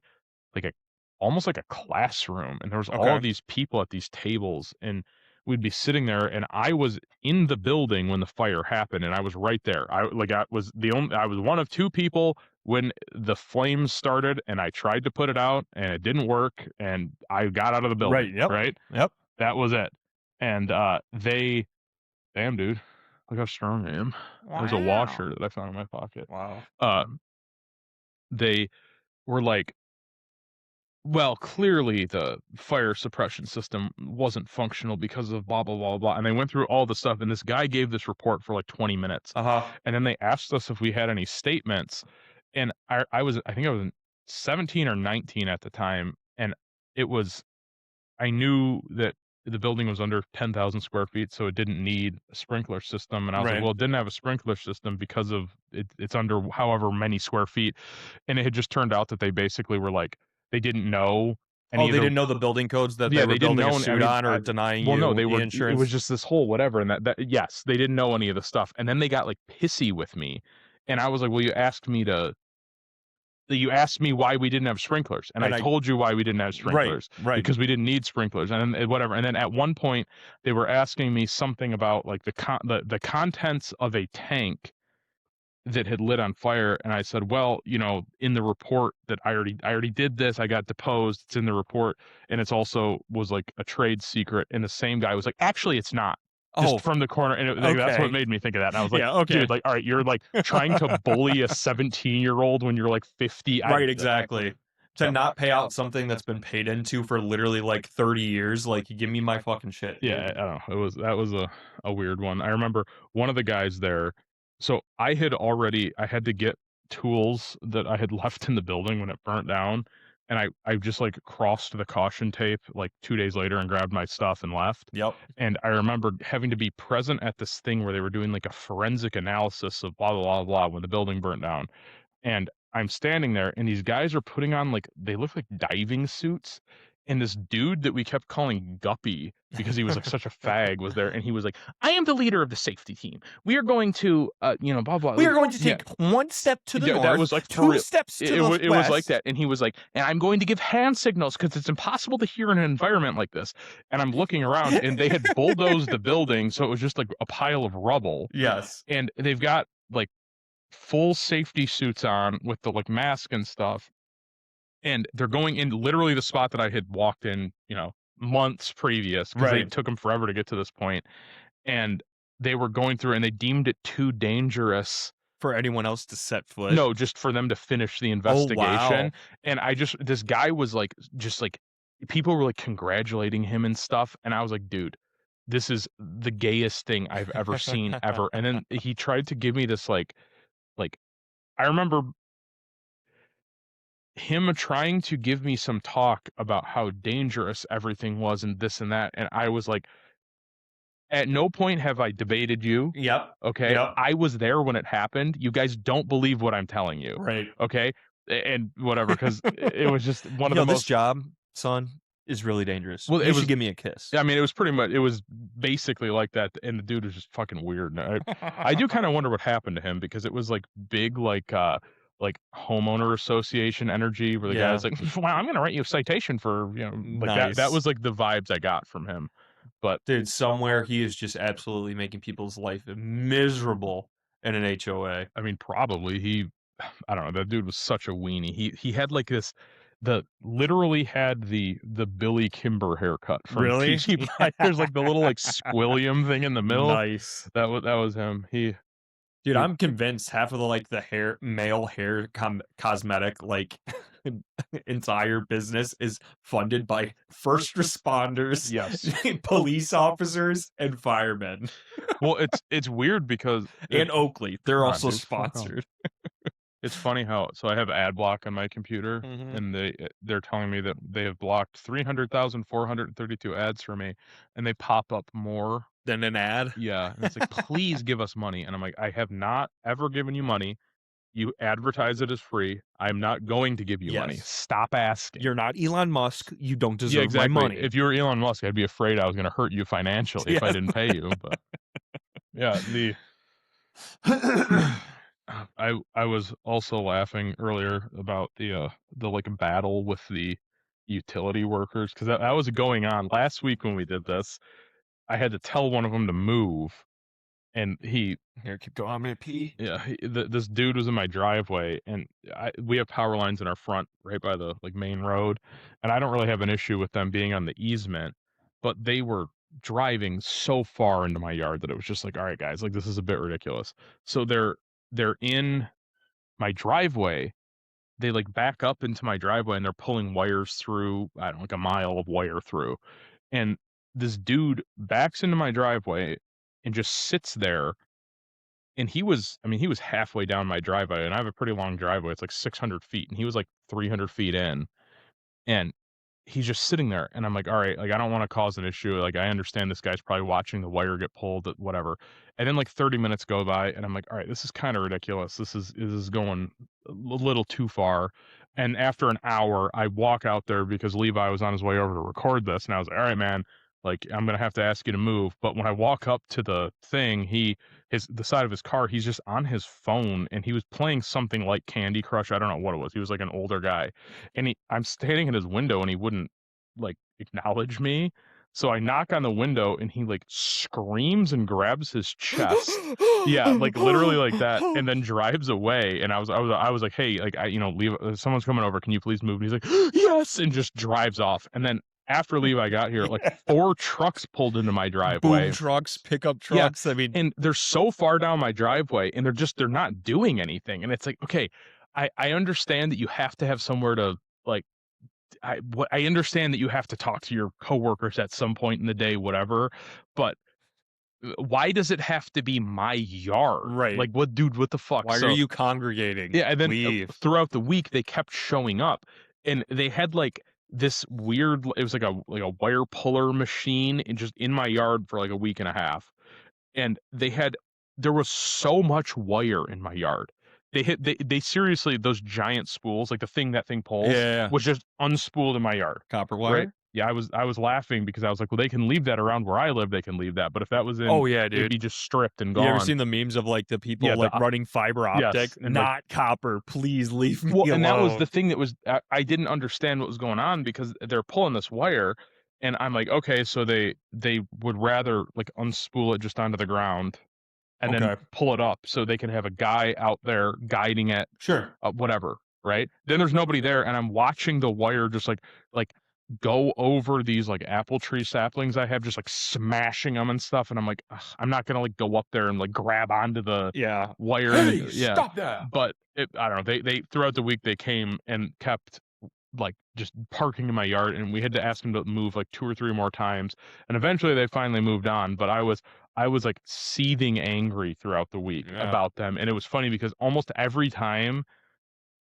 almost like a classroom and there was all okay. of these people at these tables and we'd be sitting there and I was in the building when the fire happened and I was right there. I was one of two people when the flames started and I tried to put it out and it didn't work and I got out of the Right, building, yep. right? Yep. That was it. And they damn dude, look how strong I am. There's a washer that I found in my pocket. Wow. Uh they were like well, clearly the fire suppression system wasn't functional because of blah blah blah blah. And they went through all the stuff, and this guy gave this report for like 20 minutes, Uh-huh. and then they asked us if we had any statements. And I think I was 17 or 19 at the time, and it was I knew that the building was under 10,000 square feet, so it didn't need a sprinkler system. And I was like, Right. well, it didn't have a sprinkler system because of it's under however many square feet. And it had just turned out that they basically were like, they didn't know any Oh, of they the, didn't know the building codes that they yeah, were they didn't building a know. I suit mean, on or denying well, no, you they the were, it was insurance? just this whole whatever. And yes, they didn't know any of the stuff. And then they got like pissy with me. And I was like, well, you asked me why we didn't have sprinklers, and I told you why we didn't have sprinklers, right. because we didn't need sprinklers, and then whatever. And then at one point, they were asking me something about like the contents of a tank that had lit on fire, and I said, well, in the report that I already did this, I got deposed. It's in the report, and it's also was like a trade secret. And the same guy was like, actually, it's not. Just Oh, from the corner, and that's what okay. made me think of that. And I was like, Yeah, okay. dude, like, all right, you're like trying to bully a 17-year-old when you're like 50. Right, exactly. To Yeah. not pay out something that's been paid into for literally like 30 years, like, give me my fucking shit, dude. Yeah, I don't know. That was a weird one. I remember one of the guys there. So I had to get tools that I had left in the building when it burnt down, and I just like crossed the caution tape like 2 days later and grabbed my stuff and left. Yep. And I remember having to be present at this thing where they were doing like a forensic analysis of blah blah blah blah when the building burnt down. And I'm standing there, and these guys are putting on like they look like diving suits. And this dude that we kept calling Guppy because he was like such a fag was there, and he was like, "I am the leader of the safety team. We are going to, blah blah." We are going to Yeah. take one step to the Yeah, north, that was like for two real. steps to the It was like west. that, and he was like, "And I'm going to give hand signals because it's impossible to hear in an environment like this." And I'm looking around, and they had bulldozed the building, so it was just like a pile of rubble. Yes. And they've got like full safety suits on with the like mask and stuff, and they're going in literally the spot that I had walked in, months previous because Right. it took them forever to get to this point, and they were going through and they deemed it too dangerous. For anyone else to set foot? No, just for them to finish the Oh, investigation. wow. And this guy was like, just like, people were like congratulating him and stuff. And I was like, dude, this is the gayest thing I've ever seen ever. And then he tried to give me this like, I remember him trying to give me some talk about how dangerous everything was and this and that. And I was like, at no point have I debated you. Yep. Okay. Yep. I was there when it happened. You guys don't believe what I'm telling you. Right. Okay. And whatever, because it was just one of Yo, the this most. job, son, is really dangerous. Well, You should give me a kiss. I mean, it was pretty much. It was basically like that, and the dude was just fucking weird. And I do kind of wonder what happened to him because it was like big, like homeowner association energy, where the Yeah. guy's like, "Wow, I'm gonna write you a citation for like that." That Nice. was like the vibes I got from him. But Dude, somewhere he is just absolutely making people's life miserable in an HOA. I mean, probably I don't know. That dude was such a weenie. He had like this, literally had the Billy Kimber haircut from Really? Peaky Blinders, like the little like squillium thing in the middle. Nice. That was him. Dude, He I'm convinced half of the male hair cosmetic, like, entire business is funded by first responders, Yes. police officers, and firemen. Well, it's weird because And Oakley, they're Come on, also dude, fuck off. sponsored. It's funny how I have ad block on my computer, Mhm. and they're telling me that they have blocked 300,432 ads for me, and they pop up more. Then an ad? Yeah, and it's like, please give us money, and I'm like, I have not ever given you money. You advertise it as free. I'm not going to give you money. Yes. Stop asking. You're not Elon Musk, you don't Yeah, deserve exactly. my money. If you were Elon Musk, I'd be afraid I was going to hurt you financially if I Yes. didn't pay you. But yeah, I was also laughing earlier about the like battle with the utility workers, because that was going on last week when we did this. I had to tell one of them to move, and Here, keep going, I'm gonna pee. yeah, this dude was in my driveway, and we have power lines in our front right by the like main road, and I don't really have an issue with them being on the easement, but they were driving so far into my yard that it was just like, all right, guys, like this is a bit ridiculous. So they're in my driveway. They like back up into my driveway and they're pulling wires through, I don't know, like a mile of wire through. And this dude backs into my driveway and just sits there. And he was halfway down my driveway, and I have a pretty long driveway. It's like 600 feet, and he was like 300 feet in. And he's just sitting there, and I'm like, all right, like I don't want to cause an issue. Like I understand this guy's probably watching the wire get pulled, whatever. And then like 30 minutes go by, and I'm like, all right, this is kind of ridiculous. This is going a little too far. And after an hour, I walk out there because Levi was on his way over to record this, and I was like, all right, man, like I'm gonna have to ask you to move. But when I walk up to the thing, the side of his car, he's just on his phone, and he was playing something like Candy Crush. I don't know what it was. He was like an older guy, and I'm standing at his window, and he wouldn't like acknowledge me. So I knock on the window, and he like screams and grabs his chest. Yeah, like literally like that, and then drives away. And I was like, hey, like leave. Someone's coming over. Can you please move? And he's like, yes, and just drives off. And then after Levi got here, like 4 trucks pulled into my driveway. Boom trucks, pickup trucks. I mean, And they're so far down my driveway, and they're not doing anything. And it's like, okay, I understand that you have to have somewhere to like. I understand that you have to talk to your coworkers at some point in the day, whatever. But why does it have to be my yard? Right. Like, what the fuck? why are you congregating? Yeah, and then Leave. throughout the week they kept showing up, and they had like this weird. It was like a wire puller machine, just in my yard for like a week and a half, and there was so much wire in my yard. They seriously, those giant spools, like the thing that thing pulls, Yeah. was just unspooled in my yard. Copper wire? Right? Yeah, I was laughing because I was like, well, they can leave that around where I live. They can leave that, but if that was in, Oh, yeah, it'd dude. be just stripped and gone. You ever seen the memes of like the people Yeah, like running fiber optic? yes, and, Not copper. Please leave me Well, alone. and that was the thing that was I didn't understand what was going on, because they're pulling this wire, and I'm like, okay, so they would rather like unspool it just onto the ground, and then Okay. pull it up so they can have a guy out there guiding it, Sure. whatever, right? Then there's nobody there, and I'm watching the wire just like go over these like apple tree saplings I have, just like smashing them and stuff, and I'm like, ugh, I'm not gonna like go up there and like grab onto the Yeah. wire. Hey, Yeah, stop that. but I don't know. They throughout the week they came and kept like just parking in my yard, and we had to ask them to move like 2 or 3 more times, and eventually they finally moved on. But I was like seething angry throughout the week Yeah. about them, and it was funny because almost every time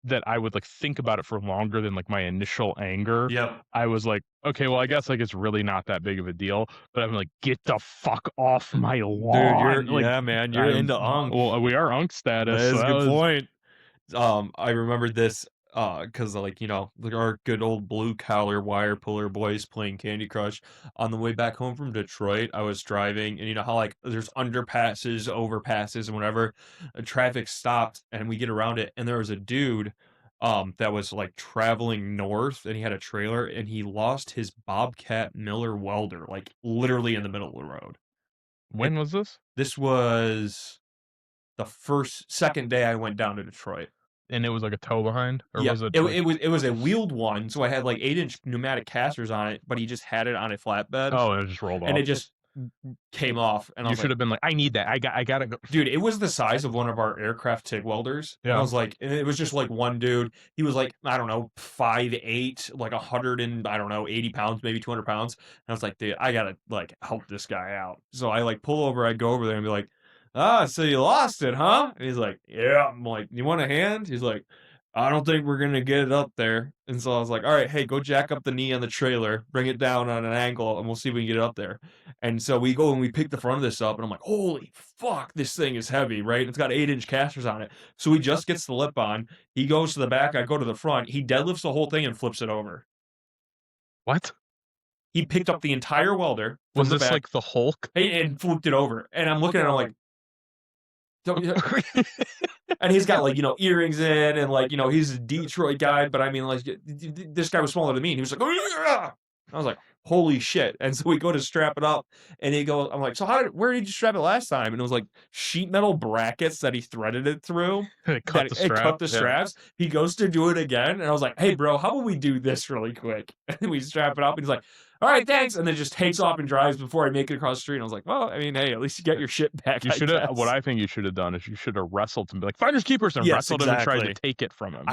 that I would like think about it for longer than like my initial anger, Yep. I was like, okay, well, I guess like it's really not that big of a deal. But I'm like, get the fuck off my lawn. Dude, like, yeah, man, you're into unk. Well, we are unk status. That is so a good was- point. I remember this because like like our good old blue collar wire puller boys playing Candy Crush on the way back home from Detroit. I was driving, and you know how like there's underpasses, overpasses, and whatever. Traffic stopped, and we get around it, and there was a dude that was like traveling north, and he had a trailer, and he lost his Bobcat Miller welder like literally in the middle of the road. When was this? This was second day I went down to Detroit. And it was like a tow behind, or Yeah, was it? it was a wheeled one, so I had like 8-inch pneumatic casters on it, but he just had it on a flatbed. Oh, it just rolled off. And it just came off. And you should have been like, I need that. I gotta go. Dude, it was the size of one of our aircraft TIG welders. Yeah. And I was like, and it was just like one dude. He was like, I don't know, 5'8", like 100 and I don't know, 80 pounds, maybe 200 pounds. And I was like, dude, I gotta like help this guy out. So I like pull over, I go over there and be like, so you lost it, huh? And he's like, yeah. I'm like, you want a hand? He's like, I don't think we're gonna get it up there. And so I was like, all right, hey, go jack up the knee on the trailer, bring it down on an angle, and we'll see if we can get it up there. And so we go and we pick the front of this up, and I'm like, holy fuck, this thing is heavy, right? And it's got 8-inch casters on it. So he just gets the lip on. He goes to the back, I go to the front. He deadlifts the whole thing and flips it over. What? He picked up the entire welder. Was this like the Hulk? And flipped it over. And I'm looking at him like, and he's got like, you know, earrings in, and like, you know, he's a Detroit guy, but I mean, like, this guy was smaller than me, and he was like, oh, yeah. I was like, holy shit. And so we go to strap it up, and he goes, I'm like, so where did you strap it last time? And it was like sheet metal brackets that he threaded it through. It cut the straps. He goes to do it again, and I was like, hey bro, how about we do this really quick? And we strap it up, and he's like, all right, thanks. And then just takes off and drives before I make it across the street. And I was like, well, I mean, hey, at least you get your shit back. You should have. What I think you should have done is you should have wrestled him, be like, finders keepers, and wrestled him and tried to take it from him.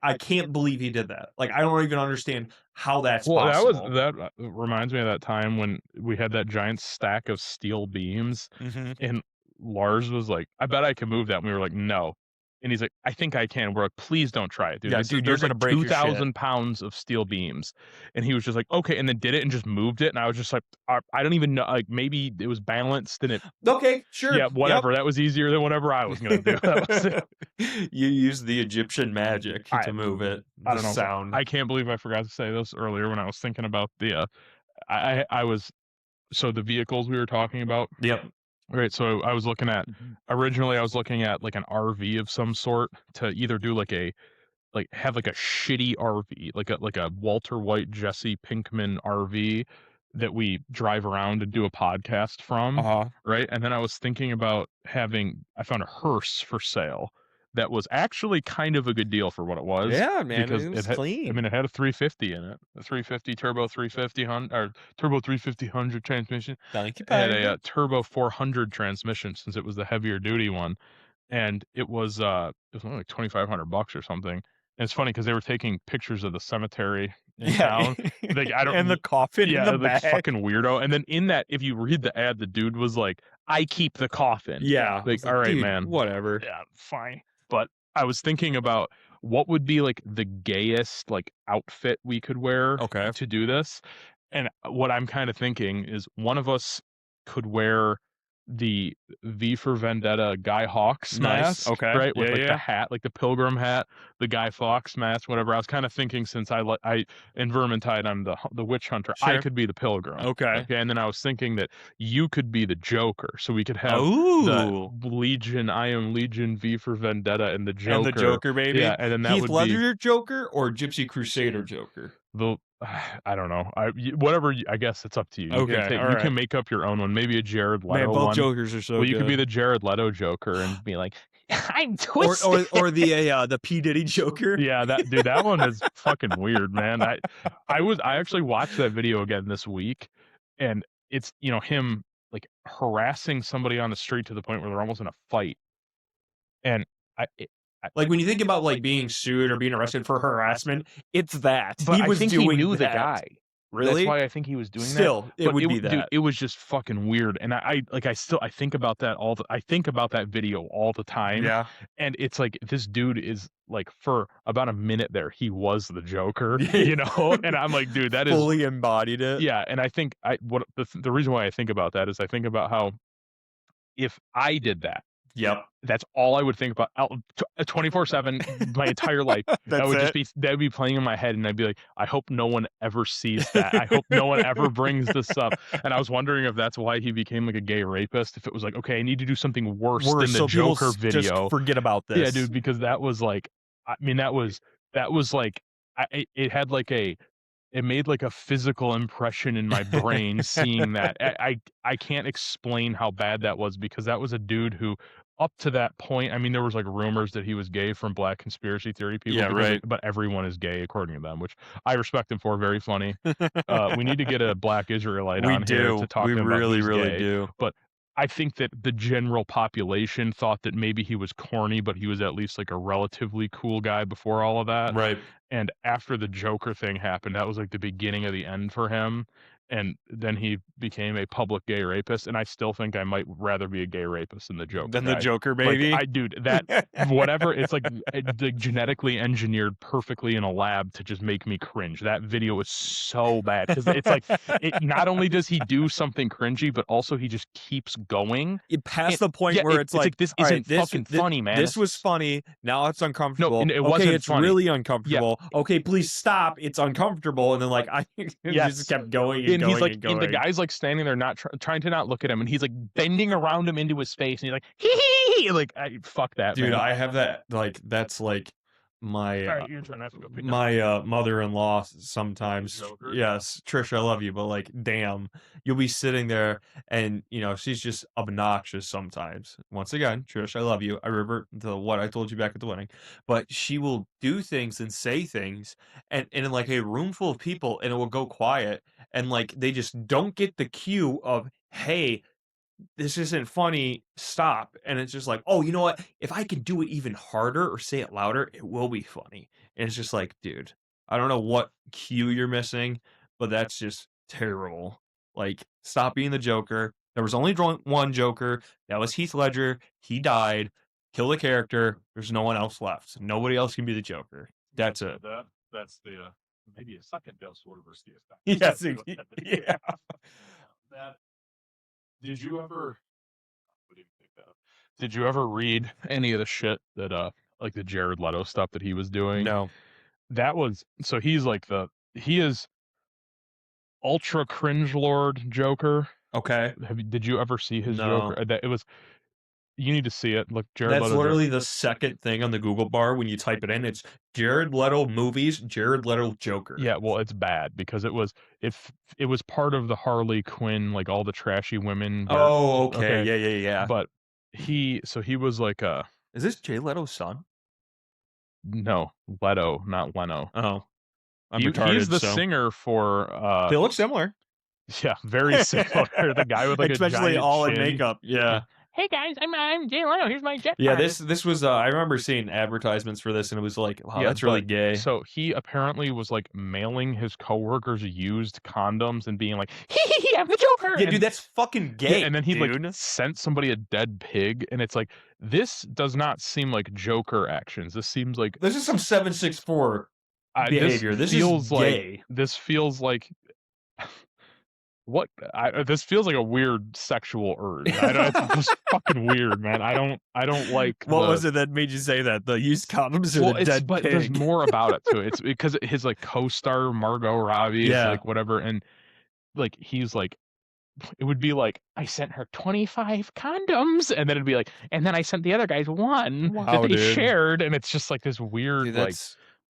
I can't believe he did that. Like, I don't even understand how that's possible. That reminds me of that time when we had that giant stack of steel beams, and Lars was like, I bet I can move that. And we were like, no. And he's like, I think I can. We're like, please don't try it, dude. Yeah, dude, there's like 2,000 pounds of steel beams. And he was just like, okay, and then did it and just moved it. And I was just like, I don't even know. Like, maybe it was balanced and it. Okay, sure. Yeah, whatever. Yep. That was easier than whatever I was going to do. That was it. You used the Egyptian magic to move it. I don't know. Sound. I can't believe I forgot to say this earlier when I was thinking about the. So the vehicles we were talking about. Yep. Right, so I was looking at originally I was looking at like an RV of some sort to either do have like a shitty RV, like a Walter White Jesse Pinkman RV that we drive around and do a podcast from, right? And then I was thinking about I found a hearse for sale that was actually kind of a good deal for what it was. Yeah, man, because it was clean. I mean, it had a 350 in it, a 350 turbo 350 transmission. Thank you, it had a turbo 400 transmission since it was the heavier duty one, and it was only like $2,500 or something. And it's funny because they were taking pictures of the cemetery in town. Like, and the coffin in the back. Fucking weirdo. And then in that, if you read the ad, the dude was like, I keep the coffin. Yeah. Like, all right, man. Whatever. Yeah, fine. But I was thinking about what would be like the gayest like outfit we could wear to do this. And what I'm kind of thinking is one of us could wear the V for Vendetta Guy Fawkes mask, right? With the hat, like the pilgrim hat, the Guy Fawkes mask, whatever. I was kind of thinking since I in Vermintide I'm the witch hunter, I could be the pilgrim. Okay, and then I was thinking that you could be the Joker, so we could have the Legion, I am Legion, V for Vendetta, and the Joker, and the Joker, baby. Yeah, and then that Heath would Ledger Joker or Gypsy Crusader Joker. I don't know. Whatever. I guess it's up to you. You can make up your own one. Maybe a Jared Leto one. Both Jokers are so good. You could be the Jared Leto Joker and be like, I'm twisted. Or the P Diddy Joker. Yeah, that one is fucking weird, man. I actually watched that video again this week, and it's him like harassing somebody on the street to the point where they're almost in a fight, and like when you think about like being sued or being arrested for harassment, it's that. But I think he knew the guy. Really? That's why I think he was doing that. Still, it would be that. Dude, it was just fucking weird. And I think about that I think about that video all the time. Yeah. And it's like this dude is like for about a minute there, he was the Joker, And I'm like, dude, that is fully embodied it. Yeah. And I think the reason why I think about that is I think about how if I did that. Yep. That's all I would think about 24/7 my entire life. That'd be playing in my head, and I'd be like, I hope no one ever sees that. I hope no one ever brings this up. And I was wondering if that's why he became like a gay rapist. If it was like, okay, I need to do something worse than the Joker video. Just forget about this. Yeah, dude, because that was like, I mean, that was like, it had like a it made like a physical impression in my brain seeing that. I can't explain how bad that was because that was a dude who up to that point, I mean, there was like rumors that he was gay from black conspiracy theory people Yeah, because right. but everyone is gay according to them, which I respect him for. Very funny. We need to get a black Israelite We on here do. to talk We to him about really, who's really gay. do. But I think that the general population thought that maybe he was corny, but he was at least like a relatively cool guy before all of that. Right. And after the Joker thing happened, that was like the beginning of the end for him. And then he became a public gay rapist. And I still think I might rather be a gay rapist than the Joker. Than the guy. Joker, Like, baby. dude, that whatever, it's like genetically engineered perfectly in a lab to just make me cringe. That video is so bad because it's like, not only does he do something cringy, but also he just keeps going. Past the point where it's like this all right, isn't fucking funny, man. This was funny. Now it's uncomfortable. No, it okay, wasn't it's funny. really uncomfortable. Okay, please stop. It's uncomfortable. And then like I just kept going and going he's like, and going. and the guy's like standing there, not trying to not look at him, and he's like bending around him into his face, and he's like, hee. Like, fuck that, dude. man. I have that. Like that's like my All right, you're trying to have to go pick my mother-in-law sometimes. Joker. Yes, Trish, I love you, but like, damn, you'll be sitting there and you know she's just obnoxious sometimes. Once again, Trish, I love you. I revert to what I told you back at the wedding, but she will do things and say things, and in like a room full of people, and it will go quiet, and like they just don't get the cue of hey, this isn't funny, stop. And it's just like, oh, you know what? If I can do it even harder or say it louder, it will be funny. And it's just like, dude, I don't know what cue you're missing, but that's just terrible. Like, stop being the Joker. There was only one Joker. That was Heath Ledger. He died. Kill the character. There's no one else left. Nobody else can be the Joker. That's it. That's the maybe a second dose Whataburger effect. Yes, yeah. Did you ever? Did you ever read any of the shit that like the Jared Leto stuff that he was doing? No. That was so he's like he is ultra cringe lord Joker. Okay. Did you ever see his No. Joker? That it was. You need to see it. Look, Jared That's Leto. literally the second thing on the Google bar when you type it in. It's Jared Leto movies, Jared Leto Joker. Yeah, well, it's bad because it was part of the Harley Quinn, like all the trashy women. Oh, okay. Yeah. But he was like Is this Jay Leto's son? No, Leto, not Leno. Oh, I'm retarded. He's the so. singer for. They look similar. Yeah, very similar. The guy with like especially a giant all chin. in makeup. Yeah. Hey guys, I'm Jay Leno. Here's my jet. Yeah, this was. I remember seeing advertisements for this, and it was like, wow, that's really gay. So he apparently was like mailing his coworkers used condoms and being like, "Hee, I'm the Joker." Yeah, dude, that's fucking gay. Yeah, and then he dude. like sent somebody a dead pig, and it's like this does not seem like Joker actions. This seems like this is some 764 behavior. This feels is gay. This feels like. This feels like a weird sexual urge. It's just fucking weird, man. I don't like. What was it that made you say that? The used condoms or the dead but pig? There's more about it too. It's because his like co-star Margot Robbie, is like whatever, and like he's like, it would be like I sent her 25 condoms, and then it'd be like, and then I sent the other guys one that they shared, and it's just like this weird. Dude,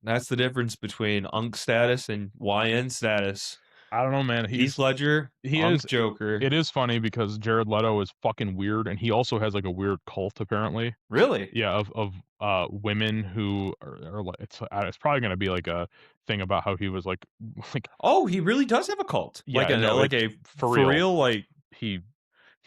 that's the difference between UNC status and YN status. I don't know, man. Heath Ledger, he is Joker. It is funny because Jared Leto is fucking weird, and he also has like a weird cult apparently. Really? Yeah, of women who are like it's probably gonna be like a thing about how he was like. Oh, he really does have a cult. Yeah, like a for real like he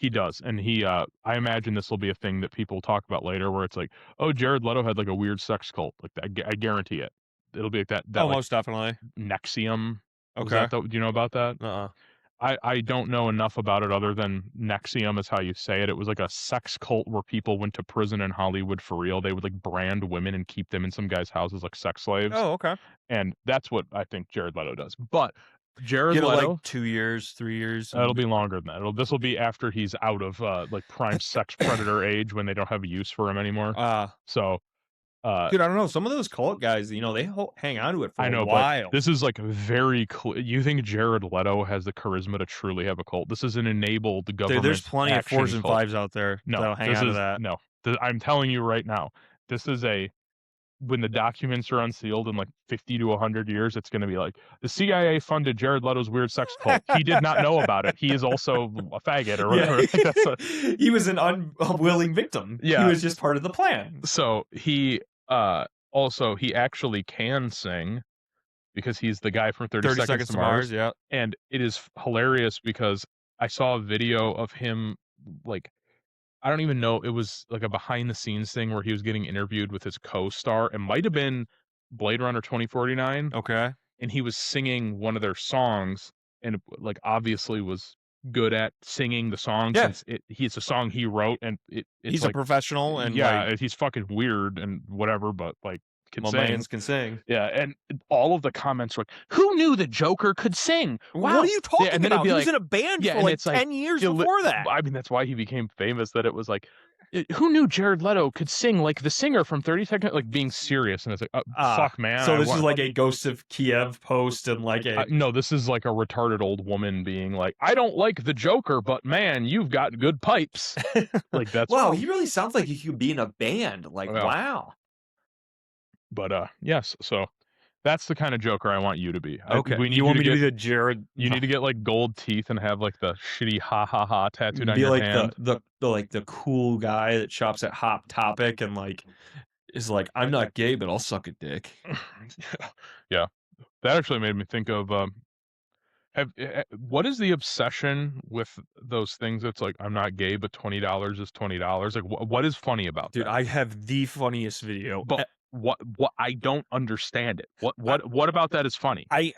does, and I imagine this will be a thing that people talk about later, where it's like, oh, Jared Leto had like a weird sex cult. Like that, I guarantee it. It'll be like that. Oh, most definitely. Nexium. Okay. Do you know about that? I don't know enough about it other than Nexium is how you say it. It was like a sex cult where people went to prison in Hollywood for real. They would like brand women and keep them in some guy's houses like sex slaves. Oh, okay. And that's what I think Jared Leto does. But Jared Leto, like 2 years, 3 years. It'll be longer than that. This will be after he's out of like prime sex predator age when they don't have a use for him anymore. So. Dude, I don't know. Some of those cult guys, you know, they hang on to it for a while. But this is like very clear. You think Jared Leto has the charisma to truly have a cult? This is an enabled government. Dude, there's plenty of 4s and 5s out there. No, hang on to that. No, I'm telling you right now, this is a when the documents are unsealed in like 50 to 100 years, it's going to be like the CIA funded Jared Leto's weird sex cult. He did not know about it. He is also a faggot or whatever. He was an unwilling victim. Yeah. He was just part of the plan. So he also he actually can sing because he's the guy from 30 Seconds to Mars. Yeah. And it is hilarious because I saw a video of him, like, I don't even know, it was like a behind the scenes thing where he was getting interviewed with his co-star. It might have been Blade Runner 2049. Okay. And he was singing one of their songs and like obviously was good at singing the song since it's a song he wrote and it's he's like, a professional and he's fucking weird and whatever, but like my mans can sing. Yeah, and all of the comments were like, "Who knew the Joker could sing? Wow, What are you talking and then about? it'd be He was like, in a band yeah, for and like it's 10 years before that. I mean, that's why he became famous. That it was like, who knew Jared Leto could sing like the singer from 30 Seconds, like being serious, and it's like, fuck, man. So this is like a Ghost of Kiev post and like a no, this is like a retarded old woman being like, I don't like the Joker, but man, you've got good pipes. Like that's wow. He really sounds like he could be in a band. Like wow. But yes, so. That's the kind of Joker I want you to be. Okay. We need you want me to get, be the Jared? You need to get like gold teeth and have like the shitty ha ha ha tattooed on your like hand. the like the cool guy that shops at Hot Topic and like is like, I'm not gay, but I'll suck a dick. Yeah. That actually made me think of what is the obsession with those things that's like, I'm not gay, but $20 is $20? Like what is funny about that? Dude, I have the funniest video. But what I don't understand it. What about that is funny? I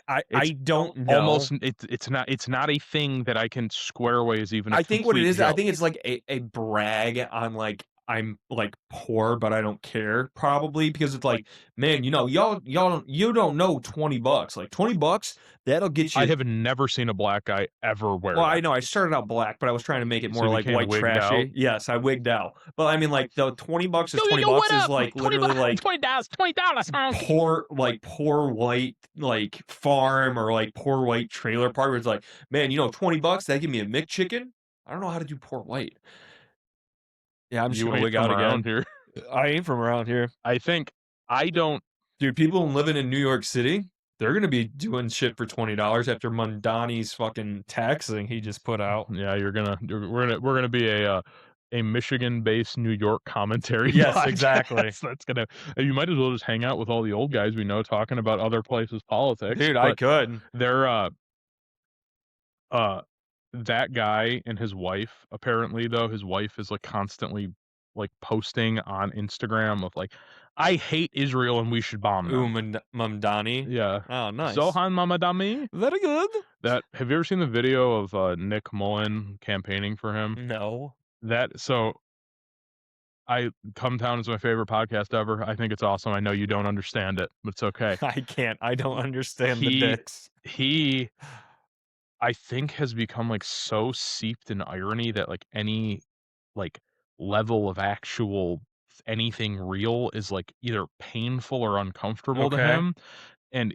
don't know. Almost it's not a thing that I can square away as even. I think what it is, I think it's like a brag on like I'm like poor, but I don't care probably because it's like, man, you know, you don't know $20, like $20 that'll get you. I have never seen a black guy ever wear. Well, that. I know I started out black, but I was trying to make it more like white trashy. Out? Yes, I wigged out. But I mean, like the $20 is $20 is like literally like $20, poor white like farm or like poor white trailer park where it's like, man, you know, $20 that give me a McChicken. I don't know how to do poor white. Yeah, I'm just gonna wig out again. Here. I ain't from around here. Dude, people living in New York City, they're gonna be doing shit for $20 after Mondani's fucking taxing he just put out. Yeah, we're gonna be a Michigan-based New York commentary. Yes, podcast. exactly. That's gonna. You might as well just hang out with all the old guys we know talking about other places' politics. Dude, I could. They're that guy and his wife, apparently though, his wife is like constantly like posting on Instagram of like, I hate Israel and we should bomb them. Ooh, Mamdani. Yeah. Oh, nice. Zohan Mamadami. Very good. Have you ever seen the video of Nick Mullen campaigning for him? No. Come Town is my favorite podcast ever. I think it's awesome. I know you don't understand it, but it's okay. I can't. I don't understand the dicks. He I think has become like so seeped in irony that like any like level of actual anything real is like either painful or uncomfortable to him. And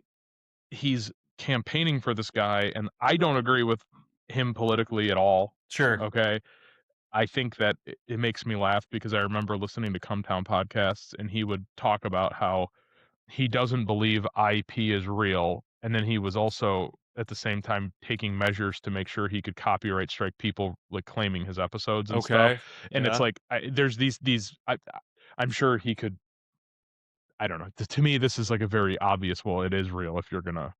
he's campaigning for this guy, and I don't agree with him politically at all. Sure. Okay. I think that it makes me laugh because I remember listening to Come Town podcasts, and he would talk about how he doesn't believe IP is real. And then he was also at the same time taking measures to make sure he could copyright strike people like claiming his episodes and stuff. And it's like, there's I'm sure he could, I don't know. To me, this is like a very obvious, well, it is real if you're gonna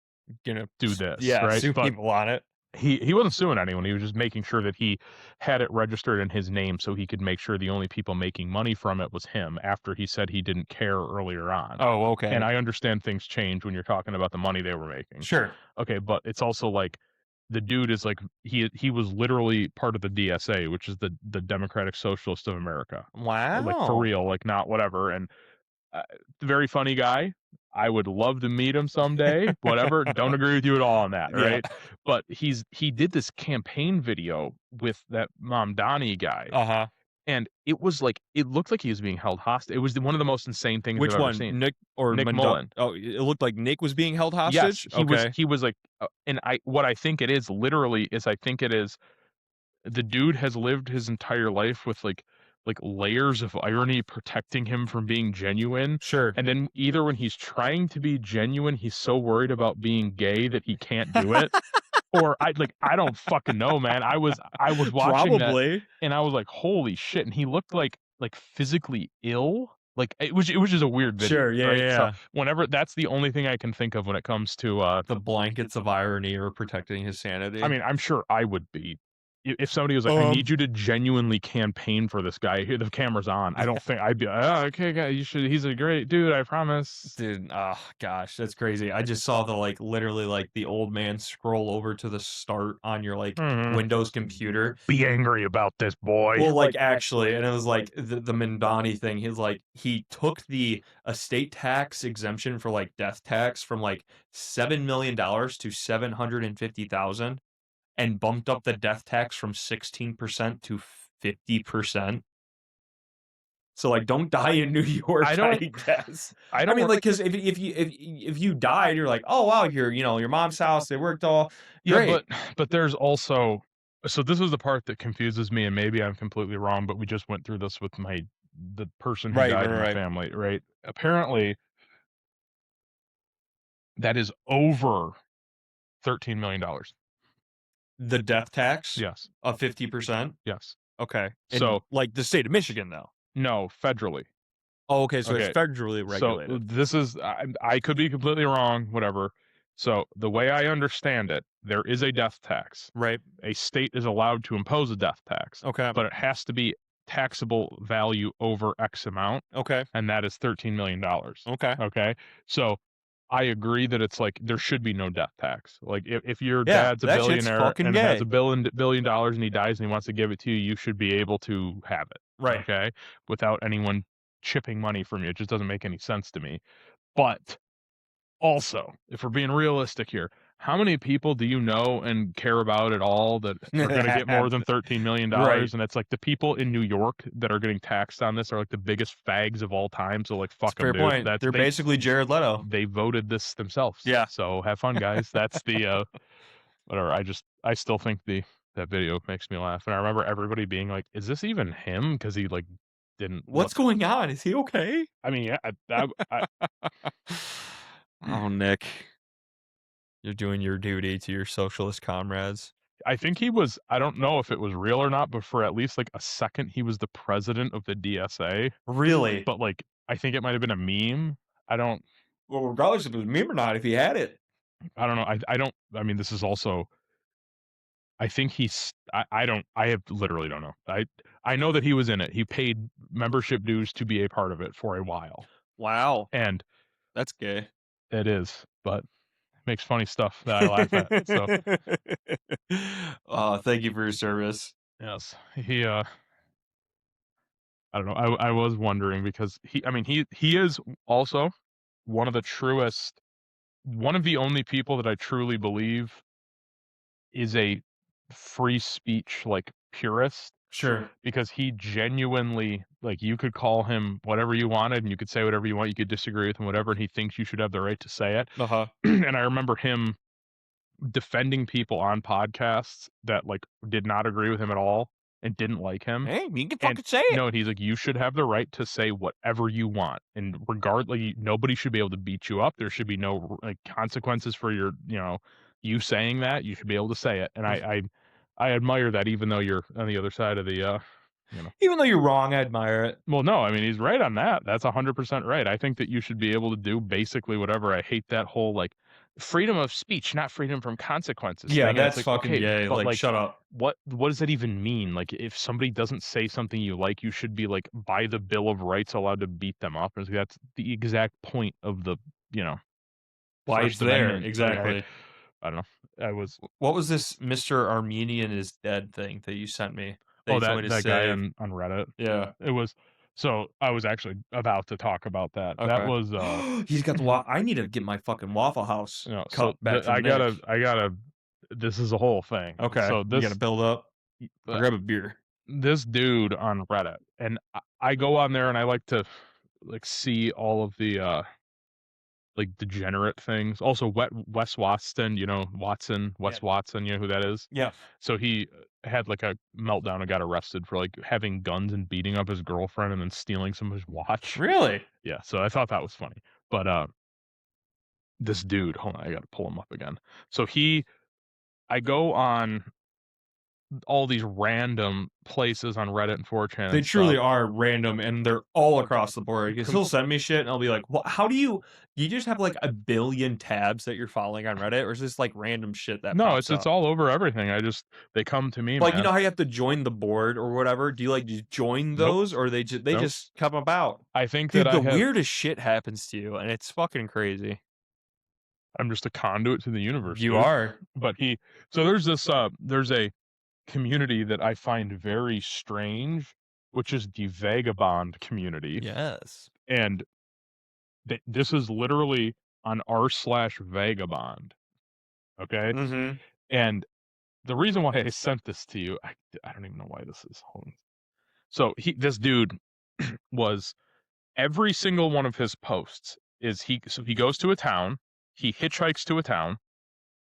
do this. Right? Sue people on it. He wasn't suing anyone. He was just making sure that he had it registered in his name so he could make sure the only people making money from it was him after he said he didn't care earlier on. Oh, okay. And I understand things change when you're talking about the money they were making. Sure. Okay, but it's also like the dude is like he was literally part of the DSA, which is the Democratic Socialist of America. Wow. Like for real, like not whatever. And very funny guy. I would love to meet him someday. Whatever. Don't agree with you at all on that, right? Yeah. But he did this campaign video with that Mamdani guy. And it was like, it looked like he was being held hostage. It was one of the most insane things I've ever seen. Nick or Nick Mullen? Oh, it looked like Nick was being held hostage? Yes, he was like, and what I think it is literally is I think it is the dude has lived his entire life with like like layers of irony protecting him from being genuine. Sure. And then either when he's trying to be genuine, he's so worried about being gay that he can't do it. Or I don't fucking know, man. I was watching that Probably. and I was like, holy shit. And he looked like physically ill. Like it was just a weird video. Sure, yeah, right? yeah. So whenever that's the only thing I can think of when it comes to The blankets of irony are protecting his sanity. I mean, I'm sure I would be. If somebody was like, I need you to genuinely campaign for this guy, here the camera's on. I don't think I'd be like, oh, okay, guy, you should. He's a great dude, I promise. dude, oh gosh, that's crazy. I just saw the like literally like the old man scroll over to the start on your like Windows computer. Be angry about this, boy. Well, like actually, and it was like the Mindani thing. He's like he took the estate tax exemption for like death tax from like $7 million to $750,000, and bumped up the death tax from 16% to 50%. So like, don't die in New York. I guess. I mean, like, because if you died, you're like, oh wow, your mom's house. They worked all. Great. Yeah, but there's also. So this is the part that confuses me, and maybe I'm completely wrong, but we just went through this with the person who died in my family, right? Apparently, that is over $13 million. The death tax? Yes. Of 50%? Yes. Okay. So like the state of Michigan, though. No, federally. Oh, okay. So it's federally regulated. So this is I could be completely wrong, whatever. So the way I understand it, there is a death tax. Right. A state is allowed to impose a death tax. Okay. But it has to be taxable value over X amount. Okay. And that is $13 million. Okay. Okay. So I agree that it's like there should be no death tax. Like if your dad's a billionaire and has $1 billion and he dies and he wants to give it to you, you should be able to have it. Right. Okay. Without anyone chipping money from you. It just doesn't make any sense to me. But also, if we're being realistic here, how many people do you know and care about at all that are going to get more than $13 million? Right. And it's like the people in New York that are getting taxed on this are like the biggest fags of all time. So like, fuck them, fair dude. point. They're basically Jared Leto. They voted this themselves. Yeah. So have fun, guys. That's the whatever. I still think that video makes me laugh. And I remember everybody being like, "Is this even him?" Because he like didn't. What's going on? Is he okay? I mean, yeah. Oh, Nick, you're doing your duty to your socialist comrades. I think he was. I don't know if it was real or not, but for at least like a second, he was the president of the DSA. Really? But like, I think it might have been a meme. I don't. Well, regardless if it was a meme or not, if he had it, I don't know. I don't. I mean, this is also. I think he's. I don't. I literally don't know. I know that he was in it. He paid membership dues to be a part of it for a while. Wow. And that's gay. It is, but makes funny stuff that I laugh at. So, thank you for your service. Yes, he. I don't know. I was wondering because he is also one of the truest, one of the only people that I truly believe is a free speech like purist. Sure. Because he genuinely, like, you could call him whatever you wanted and you could say whatever you want. You could disagree with him, whatever, and he thinks you should have the right to say it. And I remember him defending people on podcasts that, like, did not agree with him at all and didn't like him. Hey, you can fucking say it. No, and he's like, you should have the right to say whatever you want. And regardless, nobody should be able to beat you up. There should be no, like, consequences for your, you saying that. You should be able to say it. And I admire that, even though you're on the other side of the, Even though you're wrong, I admire it. Well, no, I mean, he's right on that. That's 100% right. I think that you should be able to do basically whatever. I hate that whole, like, freedom of speech, not freedom from consequences. Yeah, thing. that's like, fucking okay, gay. but, Like, shut up. What does that even mean? Like, if somebody doesn't say something you like, you should be, like, by the Bill of Rights allowed to beat them up. And that's the exact point of the, why First it's there. Amendment. Exactly. I don't know. What was this Mr. Armenian is dead thing that you sent me? That guy on Reddit. Yeah. It was. So I was actually about to talk about that. Okay. That was. He's got the I need to get my fucking Waffle House. So I gotta. This is a whole thing. Okay. So you gotta build up. I'll grab a beer. This dude on Reddit, and I go on there and I like to, like, see all of the like, degenerate things. Also, Wes Watson, Watson, Wes Watson, you know who that is? Yeah. So he had like a meltdown and got arrested for like having guns and beating up his girlfriend and then stealing some of his watch. Really? Yeah, so I thought that was funny. But this dude, hold on, I gotta pull him up again. So I go on all these random places on Reddit and 4chan. They and truly stuff. are random, and they're all across the board. Because he'll send me shit, and I'll be like, "Well, how do you just have like a billion tabs that you're following on Reddit, or is this like random shit that No, pops it's up?" all over everything. They come to me, Like, you man. know how you have to join the board or whatever? Do you like just join Nope. those, or they Nope. just come about? I think Dude, that the I have, weirdest shit happens to you, and it's fucking crazy. I'm just a conduit to the universe. You dude. are. But so there's there's a community that I find very strange, which is the vagabond community. Yes. And this is literally on r/vagabond. Okay. Mm-hmm. And the reason why I sent this to you, I don't even know why this is. Hold on. So this dude was, every single one of his posts is he goes to a town, he hitchhikes to a town,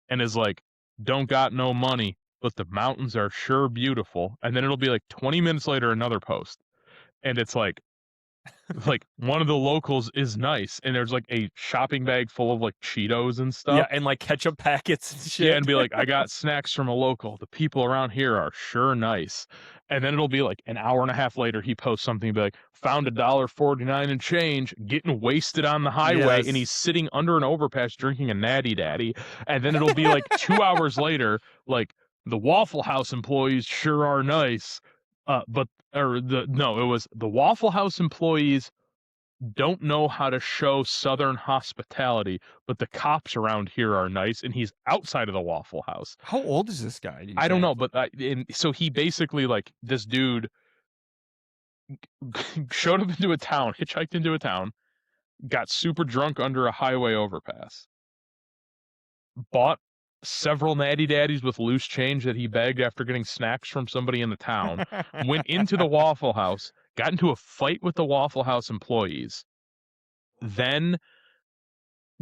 and is like, don't got no money, but the mountains are sure beautiful. And then it'll be like 20 minutes later, another post. And it's like one of the locals is nice. And there's like a shopping bag full of like Cheetos and stuff. Yeah, and like ketchup packets and shit. Yeah, and be like, I got snacks from a local. The people around here are sure nice. And then it'll be like an hour and a half later, he posts something, be like, found $1.49 and change, getting wasted on the highway, Yes. and he's sitting under an overpass drinking a natty daddy. And then it'll be like 2 hours later, like, the Waffle House employees sure are nice. It was the Waffle House employees don't know how to show Southern hospitality, but the cops around here are nice, and he's outside of the Waffle House. How old is this guy? I don't know, but so he basically, like, this dude showed up into a town, hitchhiked into a town, got super drunk under a highway overpass, bought several natty daddies with loose change that he begged after getting snacks from somebody in the town, went into the Waffle House, got into a fight with the Waffle House employees, then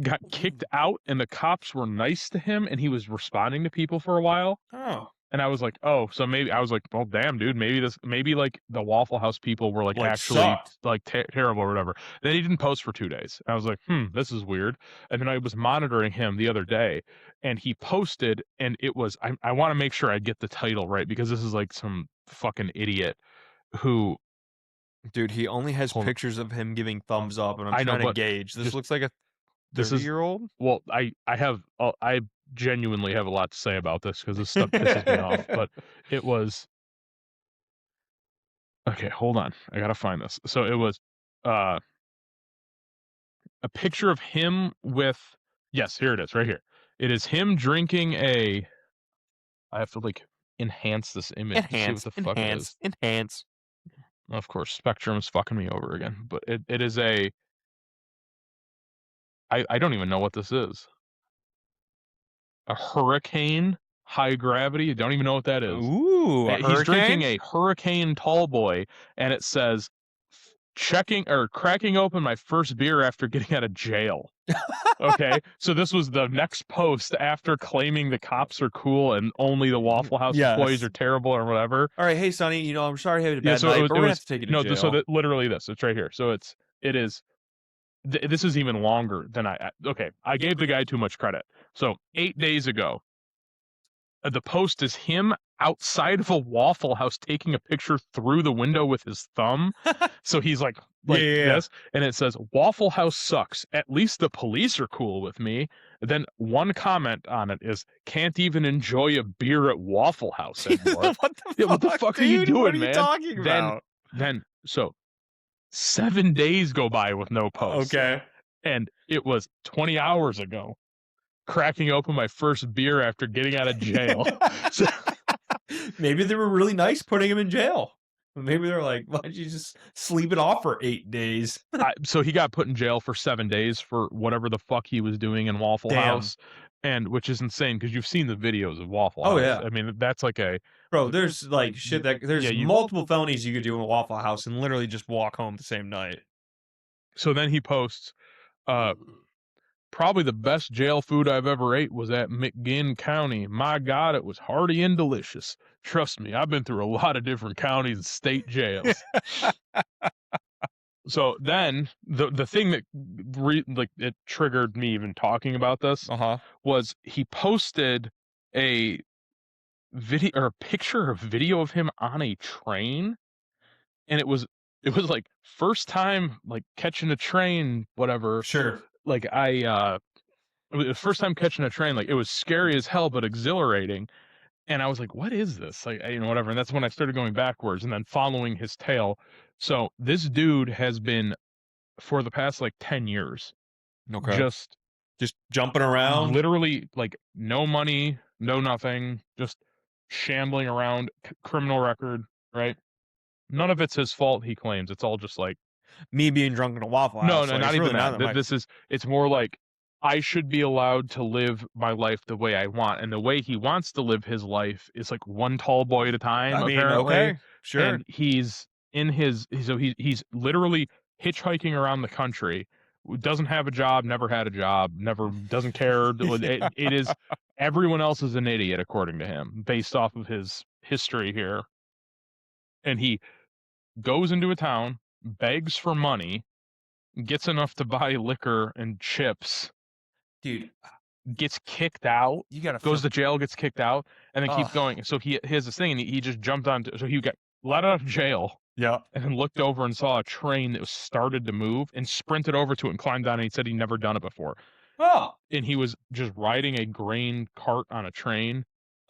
got kicked out, and the cops were nice to him, and he was responding to people for a while. Oh. And I was like, oh, so maybe, I was like, well, damn, dude, maybe like the Waffle House people were like actually sucked. like terrible or whatever. Then he didn't post for 2 days. I was like, this is weird. And then I was monitoring him the other day, and he posted, and it was, I want to make sure I get the title right, because this is like some fucking idiot who. Dude, he only has Hold on. pictures of him giving thumbs up, and I'm I know, trying to but gauge. This just- looks like a this is 30-year-old? Well, I genuinely have a lot to say about this, because this stuff pisses me off. But it was, okay, hold on, I gotta find this. So it was a picture of him with, yes, here it is, right here. It is him drinking I have to like enhance this image to see what the fuck it is. Enhance. Of course, Spectrum's fucking me over again, but it is I don't even know what this is. A hurricane high gravity. I don't even know what that is. Ooh, a He's drinking hurricane? a Hurricane Tall Boy, and it says, cracking open my first beer after getting out of jail. Okay, so this was the next post after claiming the cops are cool and only the Waffle House employees Yes. are terrible or whatever. All right, hey, Sonny, I'm sorry you had a bad so night, it was, but we're going to have to take you to jail. so that literally this, it's right here. So it is. This is even longer than I gave the guy too much credit. So 8 days ago, the post is him outside of a Waffle House taking a picture through the window with his thumb. So he's like Yeah. this, and it says, Waffle House sucks. At least the police are cool with me. Then one comment on it is, can't even enjoy a beer at Waffle House anymore. What the fuck, are you dude? doing, What are you man? talking about? Then, so 7 days go by with no posts. Okay. And it was 20 hours ago, cracking open my first beer after getting out of jail. So, Maybe they were really nice putting him in jail. Maybe they're like, why don't you just sleep it off for 8 days? so he got put in jail for 7 days for whatever the fuck he was doing in Waffle Damn. House. And which is insane, because you've seen the videos of Waffle House. Oh, yeah. I mean, that's like Bro, there's like shit that there's multiple felonies you could do in a Waffle House and literally just walk home the same night. So then he posts, Probably the best jail food I've ever ate was at McGinn County. My God, it was hearty and delicious. Trust me, I've been through a lot of different counties and state jails. So then the thing that it triggered me even talking about this was he posted a video or a picture or video of him on a train, and it was like first time like catching a train, whatever. Sure. Like it was first time catching a train. Like it was scary as hell, but exhilarating. And I was like, what is this? Like, whatever. And that's when I started going backwards and then following his tail. So this dude has been for the past like 10 years, just jumping around, literally like no money, no nothing, just shambling around, criminal record, right? None of it's his fault, he claims. It's all just like me being drunk in a Waffle House. No, like, not it's even really that. It's more like I should be allowed to live my life the way I want, and the way he wants to live his life is like one tall boy at a time. I mean, apparently, okay, sure. And he's literally hitchhiking around the country. Doesn't have a job, never had a job, never doesn't care. It is everyone else is an idiot according to him, based off of his history here. And he goes into a town, begs for money, gets enough to buy liquor and chips. Dude, gets kicked out. You gotta goes to jail, gets kicked out, and then keeps going. So he has this thing, and he just jumped on. So he got let out of jail. Yeah. And then looked over and saw a train that was started to move and sprinted over to it and climbed on. And he said he'd never done it before. Oh. And he was just riding a grain cart on a train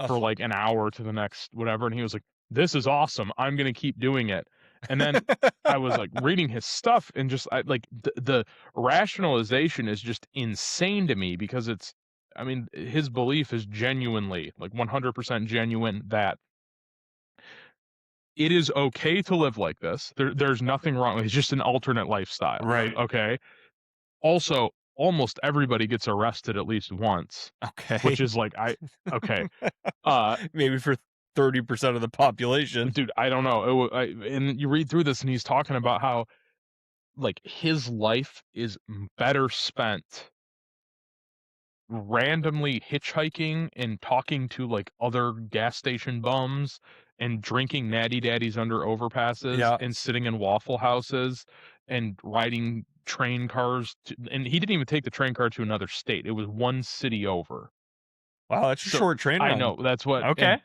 for like an hour to the next whatever. And he was like, "This is awesome. I'm gonna keep doing it." And then I was like reading his stuff and just the rationalization is just insane to me because his belief is genuinely like 100% genuine that it is okay to live like this. There's nothing wrong. It's just an alternate lifestyle. Right. Okay. Also, almost everybody gets arrested at least once. Okay. Which is like, okay. Maybe for 30% of the population. Dude, I don't know. And you read through this and he's talking about how like his life is better spent randomly hitchhiking and talking to like other gas station bums and drinking natty daddies under overpasses and sitting in Waffle Houses and riding train cars and he didn't even take the train car to another state. It was one city over. Wow, that's a short train ride. I know, that's what okay.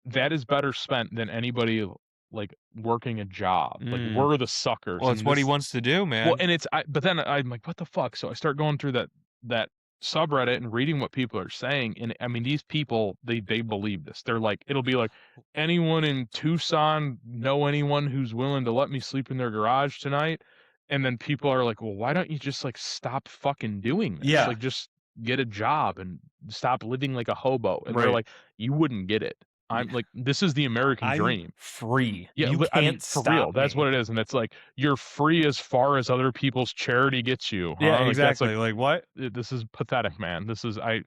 That is better spent than anybody like working a job. Like we're the suckers. Well, it's what he wants to do, man. Well, and but then I'm like, what the fuck? So I start going through that subreddit and reading what people are saying, and I mean, these people they believe this. They're like, it'll be like, anyone in Tucson know anyone who's willing to let me sleep in their garage tonight? And then people are like, well, why don't you just like stop fucking doing this? Yeah. Like just get a job and stop living like a hobo. And they're like, you wouldn't get it. I'm like, this is the American dream. Free. Yeah, you can't for stop real. That's me. what it is, and it's like you're free as far as other people's charity gets you. Huh? Yeah, like, exactly. Like what? This is pathetic, man. This is I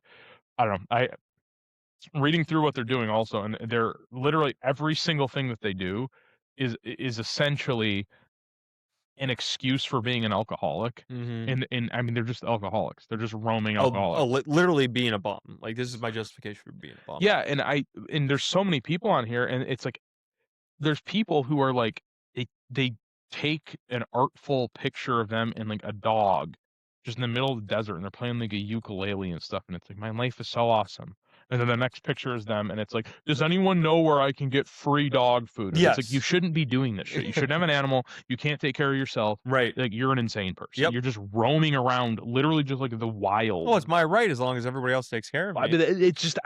don't know. I reading through what they're doing also, and they're literally every single thing that they do is essentially an excuse for being an alcoholic. And I mean, they're just alcoholics. They're just roaming alcoholics. Literally being a bum. Like this is my justification for being a bum. Yeah, and there's so many people on here, and it's like there's people who are like they take an artful picture of them and like a dog just in the middle of the desert, and they're playing like a ukulele and stuff, and it's like, my life is so awesome. And then the next picture is them, and it's like, does anyone know where I can get free dog food? Yes. It's like, you shouldn't be doing this shit. You shouldn't have an animal. You can't take care of yourself. Right. Like, you're an insane person. Yep. You're just roaming around, literally just like the wild. Well, it's my right as long as everybody else takes care of me. I mean, it's just,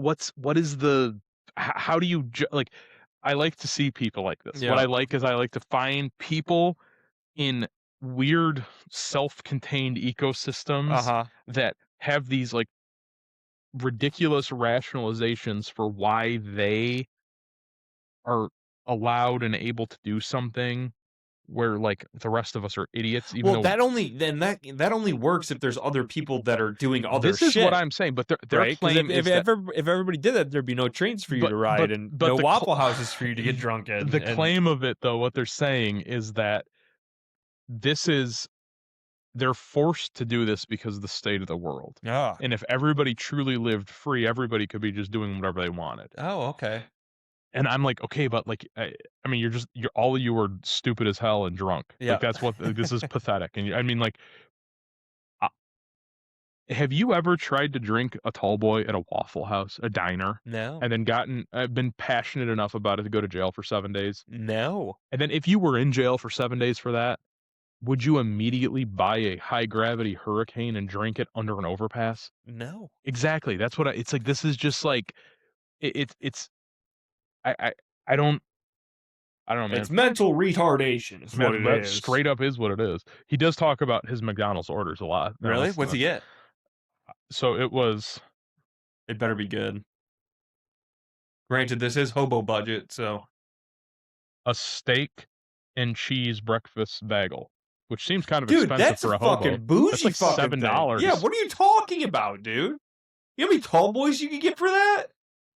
what is the, how do you, like, I like to see people like this. Yeah. What I like is I like to find people in weird self-contained ecosystems that have these like ridiculous rationalizations for why they are allowed and able to do something where like the rest of us are idiots. Even though that only works if there's other people that are doing other this is shit. what I'm saying, but their right? claim if everybody did that, there'd be no trains for you to ride and no Waffle Houses for you to get drunk in. The claim of it, though, what they're saying is that this is they're forced to do this because of the state of the world. Yeah. And if everybody truly lived free, everybody could be just doing whatever they wanted. Oh, okay. And I'm like, okay, but like, I mean, you're all of you are stupid as hell and drunk. Yeah. Like that's what this is pathetic. And I mean, like, uh, have you ever tried to drink a tall boy at a Waffle House, a diner, No. and then been passionate enough about it to go to jail for 7 days? No. And then if you were in jail for 7 days for that, would you immediately buy a high gravity hurricane and drink it under an overpass? No. Exactly. That's what it's like. This is just like it's I I I don't know, man. It's mental retardation is what it That is. straight up is what it is. He does talk about his McDonald's orders a lot. Really? What's he get? So it was It better be good. Granted, this is hobo budget, so a steak and cheese breakfast bagel, which seems kind of dude, expensive that's for a a hobo. fucking bougie That's like fucking $7. thing. Yeah, what are you talking about, dude? You know how many tall boys you could get for that?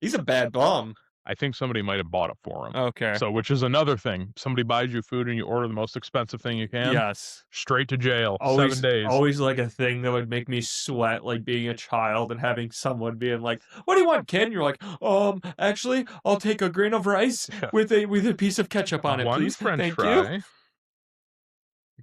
He's a bad bum. I think somebody might have bought it for him. Okay. So, which is another thing. Somebody buys you food and you order the most expensive thing you can. Yes. Straight to jail. Always, 7 days. always like a thing that would make me sweat, like being a child and having someone being like, "What do you want, kid?" And you're like, actually, I'll take a grain of rice with a piece of ketchup on it, One please. French Thank fry. you."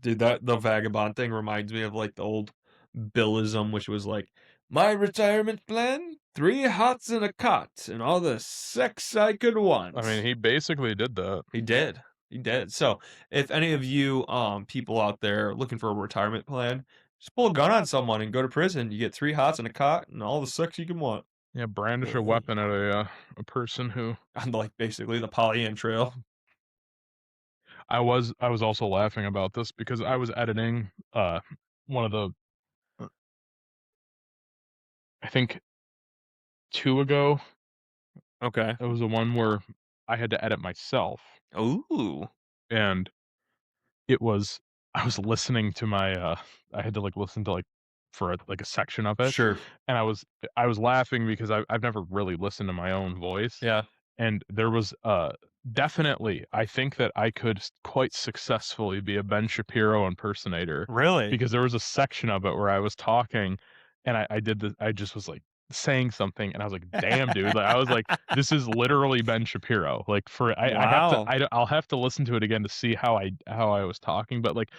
Dude, the vagabond thing reminds me of like the old Billism, which was like, "My retirement plan: 3 hots and a cot, and all the sex I could want." I mean, he basically did that. He did. He did. So, if any of you people out there looking for a retirement plan, just pull a gun on someone and go to prison. You get 3 hots and a cot and all the sex you can want. Yeah, brandish a weapon at a person who. On like basically the Pollyant Trail. I was also laughing about this because I was editing one of the I think 2 ago. Okay. It was the one where I had to edit myself. Ooh. And I was listening to my I had to like listen to like for a section of it. Sure. And I was laughing because I've never really listened to my own voice. Yeah. And there was definitely I think that I could quite successfully be a Ben Shapiro impersonator. Really? Because there was a section of it where I was talking and I just was like saying something and I was like, damn dude. Like, I was like, this is literally Ben Shapiro. Like Wow. I'll have to listen to it again to see how I was talking, but like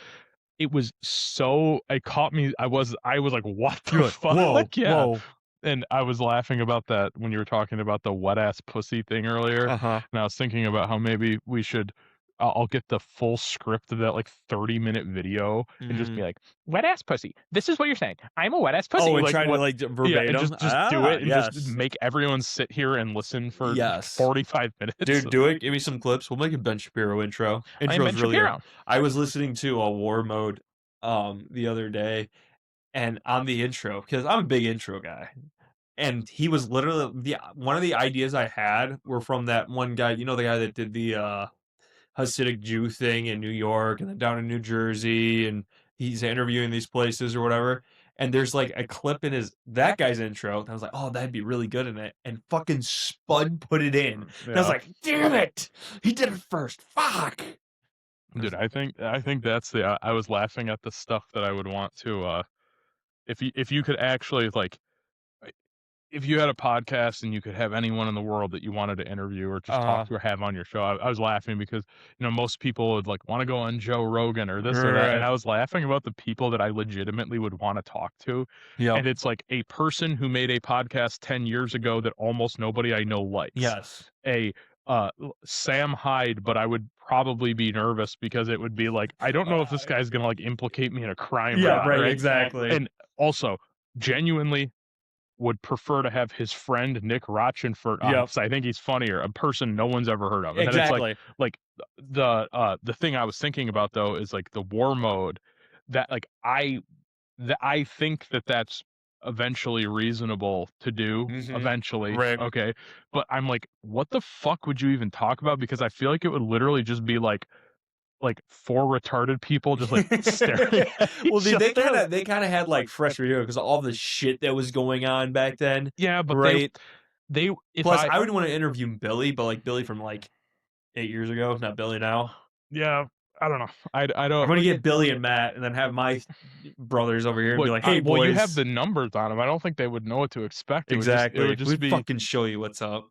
it was so it caught me. I was like, what the fuck? Whoa, Like, yeah. whoa. And I was laughing about that when you were talking about the wet ass pussy thing earlier. Uh-huh. And I was thinking about how maybe we should I'll get the full script of that like 30-minute video and just be like, wet ass pussy. This is what you're saying. I'm a wet ass pussy. Oh, and like, try to like verbatim. and just do it and yes. just make everyone sit here and listen for Yes. 45 minutes. Dude, do it. Give me some clips. We'll make a Ben Shapiro intro. I'm Intro's Ben really Shapiro. good. I was listening to a War Mode the other day, and on the intro, because I'm a big intro guy, and he was literally one of the ideas I had were from that one guy. You know, the guy that did the Hasidic Jew thing in New York and then down in New Jersey, and he's interviewing these places or whatever. And there's like a clip in that guy's intro. And I was like, oh, that'd be really good in it. And fucking Spud put it in. And I was like, damn it, he did it first. Fuck. Dude, I think that's I was laughing at the stuff that I would want to if you could actually like if you had a podcast and you could have anyone in the world that you wanted to interview or just talk to or have on your show, I was laughing because, you know, most people would like want to go on Joe Rogan or this or that. And I was laughing about the people that I legitimately would want to talk to. Yeah. And it's like a person who made a podcast 10 years ago that almost nobody I know likes. Yes. A Sam Hyde, but I would probably be nervous because it would be like, I don't know if this guy's going to like implicate me in a crime. Yeah, or not, right, exactly. And also, genuinely would prefer to have his friend Nick Rochenfort on because I think he's funnier, a person no one's ever heard of. And exactly. then it's like the thing I was thinking about though is like the War Mode that like I think that's eventually reasonable to do eventually. Right. Okay. But I'm like, what the fuck would you even talk about? Because I feel like it would literally just be like 4 retarded people just like staring at well, each other. they kind of had like fresh video because all the shit that was going on back then. Yeah, but right. They Plus, I would want to interview Billy, but like Billy from like 8 years ago, not Billy now. Yeah, I don't know. I I'm don't. gonna get Billy and Matt, and then have my brothers over here and be like, "Hey, boys." Well, you have the numbers on them. I don't think they would know what to expect. Exactly. It would just We'd be fucking show you what's up.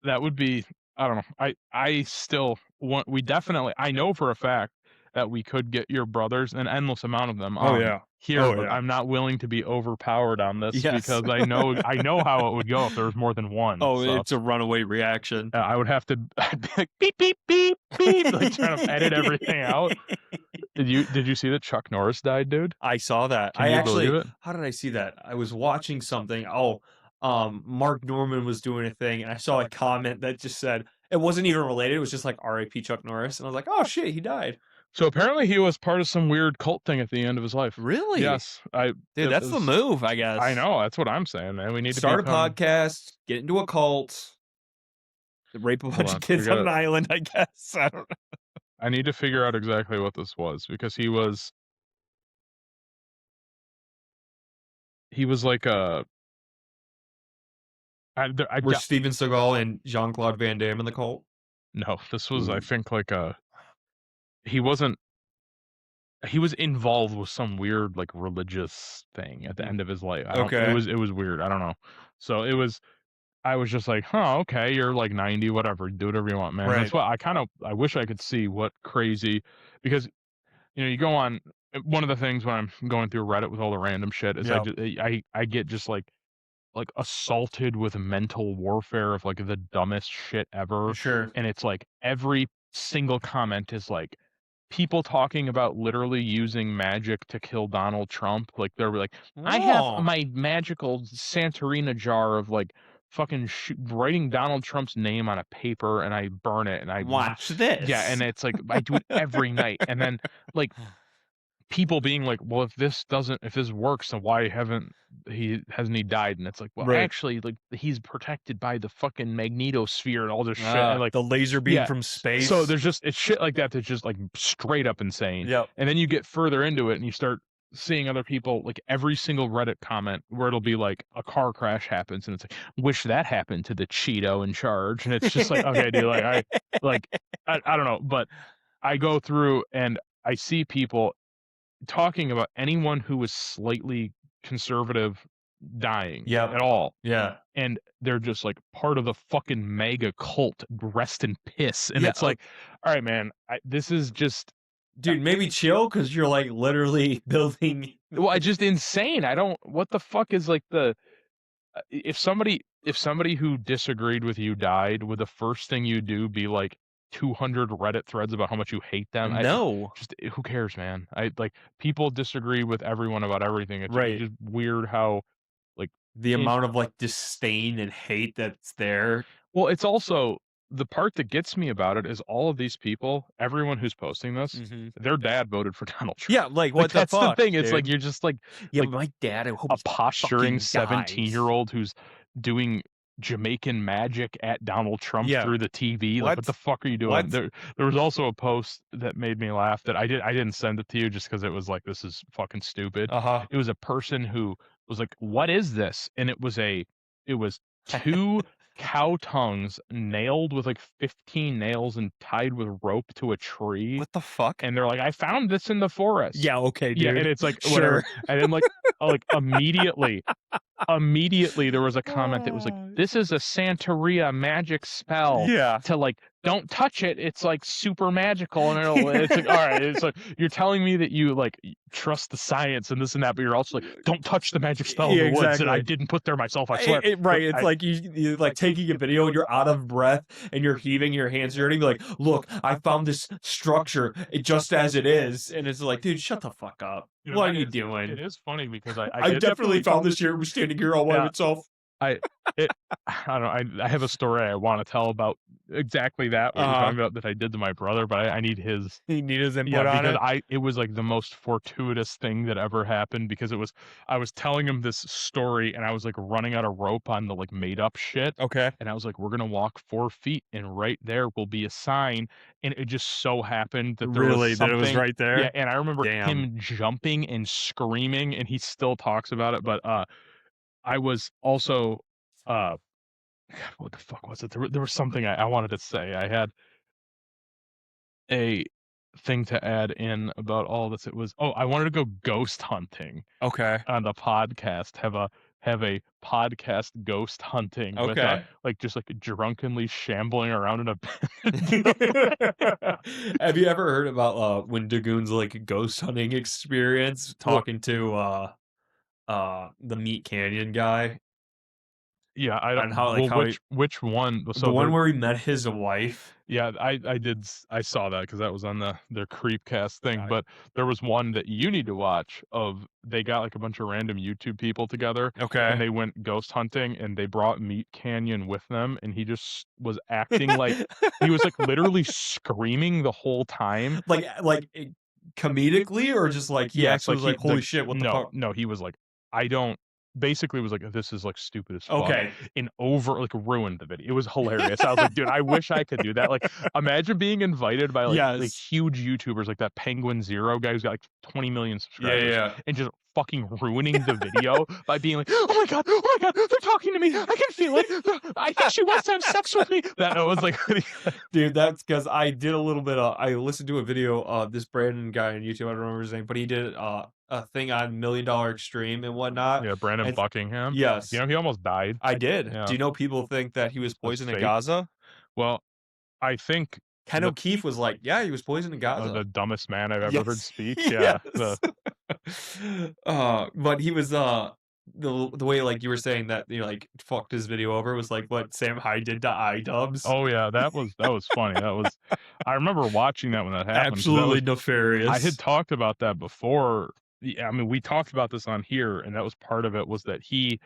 that would be. I don't know. I still want. We definitely. I know for a fact that we could get your brothers, an endless amount of them, here, but I'm not willing to be overpowered on this Yes. because I know how it would go if there was more than one. Oh, so. it's a runaway reaction. I would have to I'd be like beep beep beep beep, like trying to edit everything out. Did you see that Chuck Norris died, dude? I saw that. Can you believe it? How did I see that? I was watching something. Mark Norman was doing a thing, and I saw a comment that just said it wasn't even related. It was just like R.I.P. Chuck Norris, and I was like, oh shit, he died. So apparently he was part of some weird cult thing at the end of his life. Really? Yes. Dude, that's the move, I guess. I know. That's what I'm saying, man. We need start to become... a podcast, get into a cult, rape a bunch of kids on an island, I guess. I don't know. I need to figure out exactly what this was because he was like a... Were Steven Seagal and Jean-Claude Van Damme in the cult? No, this was, I think, like a... He wasn't... He was involved with some weird, like, religious thing at the end of his life. Okay. It was weird. I don't know. So it was... I was just like, huh, okay, you're like 90, whatever. Do whatever you want, man. Right. That's what I wish I could see what crazy... Because, you go on... One of the things when I'm going through Reddit with all the random shit is I get just like assaulted with mental warfare of like the dumbest shit ever. Sure. And it's like every single comment is like people talking about literally using magic to kill Donald Trump. Like they're like, I have my magical Santorina jar of like fucking writing Donald Trump's name on a paper and I burn it and I watch this. Yeah, and it's like I do it every night. And then like people being like, well, if this works, then why hasn't he died? And it's like, well, actually, like he's protected by the fucking magnetosphere and all this shit, and like the laser beam from space. So there's just it's shit like that that's just like straight up insane. Yep. And then you get further into it, and you start seeing other people like every single Reddit comment where it'll be like a car crash happens, and it's like, wish that happened to the Cheeto in charge, and it's just like, okay, dude, I don't know, but I go through and I see people talking about anyone who was slightly conservative dying at all. Yeah. And they're just like part of the fucking mega cult dressed in piss. And it's like, all right, man, this is just... Dude, maybe chill because you're like literally building... Well, it's just insane. What the fuck is like the... If somebody who disagreed with you died, would the first thing you do be like 200 Reddit threads about how much you hate them? No. Who cares, man? People disagree with everyone about everything. It's just weird how like the amount of like disdain and hate that's there. Well, it's also the part that gets me about it is all of these people, everyone who's posting this, their dad voted for Donald Trump. Yeah, like what the fuck? That's the thing. It's dude. like you're just like my dad. I hope a posturing 17-year-old who's doing Jamaican magic at Donald Trump through the TV. Like, what the fuck are you doing? There was also a post that made me laugh that I didn't send it to you just because it was like, this is fucking stupid. It was a person who was like, what is this? And it was two cow tongues nailed with like 15 nails and tied with rope to a tree. What the fuck? And they're like, I found this in the forest. Yeah, okay, dude. Yeah, and it's like, whatever. And then like immediately there was a comment that was like, this is a Santeria magic spell. Yeah. To like, don't touch it. It's like super magical. And it's like, all right. It's like, you're telling me that you like trust the science and this and that, but you're also like, don't touch the magic spell in the woods that I didn't put there myself. I swear. It's like you like taking a video and you're out of breath and you're heaving, your hands are hurting. You're like, look, I found this structure just as it is. And it's like, dude, shut the fuck up. What are you doing? It is funny because I definitely found this here. We're standing here all by itself. I don't know. I have a story I want to tell about exactly that. What you're talking about that I did to my brother, but I need his. You need his input on it. It was like the most fortuitous thing that ever happened because I was telling him this story and I was like running out of rope on the like made up shit. Okay. And I was like, we're gonna walk 4 feet and right there will be a sign. And it just so happened that there was something, that it was right there. Yeah. And I remember him jumping and screaming, and he still talks about it. But I was also, God, what the fuck was it? There was something I wanted to say. I had thing to add in about all this. It was, I wanted to go ghost hunting Okay. on the podcast. Have a podcast ghost hunting with just like drunkenly shambling around in a Have you ever heard about when Dagoon's like ghost hunting experience talking to the Meat Canyon guy? Yeah, I don't. And how, like, well, how which one? So the one where he met his wife. Yeah, I saw that because that was on their Creepcast thing. But there was one that you need to watch. They got like a bunch of random YouTube people together, and they went ghost hunting, and they brought Meat Canyon with them, and he just was acting like he was like literally screaming the whole time, like comedically, or just like he actually was like, holy shit, what the fuck? No, he was like, I don't. Basically was like, this is like stupid as fuck. Okay. And ruined the video. It was hilarious. I was like, dude, I wish I could do that. Like, imagine being invited by like huge YouTubers like that Penguin Zero guy who's got like 20 million subscribers. And just fucking ruining the video by being like, oh my god, they're talking to me. I can feel it. I think she wants to have sex with me. That was like, dude, that's because I did a little bit of, I listened to a video of this Brandon guy on YouTube. I don't remember his name, but he did a thing on $1 Million Extreme and whatnot. Yeah, Brandon Buckingham. Yes. You know, he almost died. I did. Yeah. Do you know people think that he was poisoned in Gaza? Well, I think Ken O'Keefe was like, yeah, he was poisoned in Gaza. The dumbest man I've ever heard speak. Yeah. But he was the way, like you were saying that, you know, like fucked his video over was like what Sam Hyde did to iDubbbz. Oh yeah, that was funny. I remember watching that when that happened. Absolutely nefarious. I had talked about that before. I mean, we talked about this on here, and that was part of it, was that he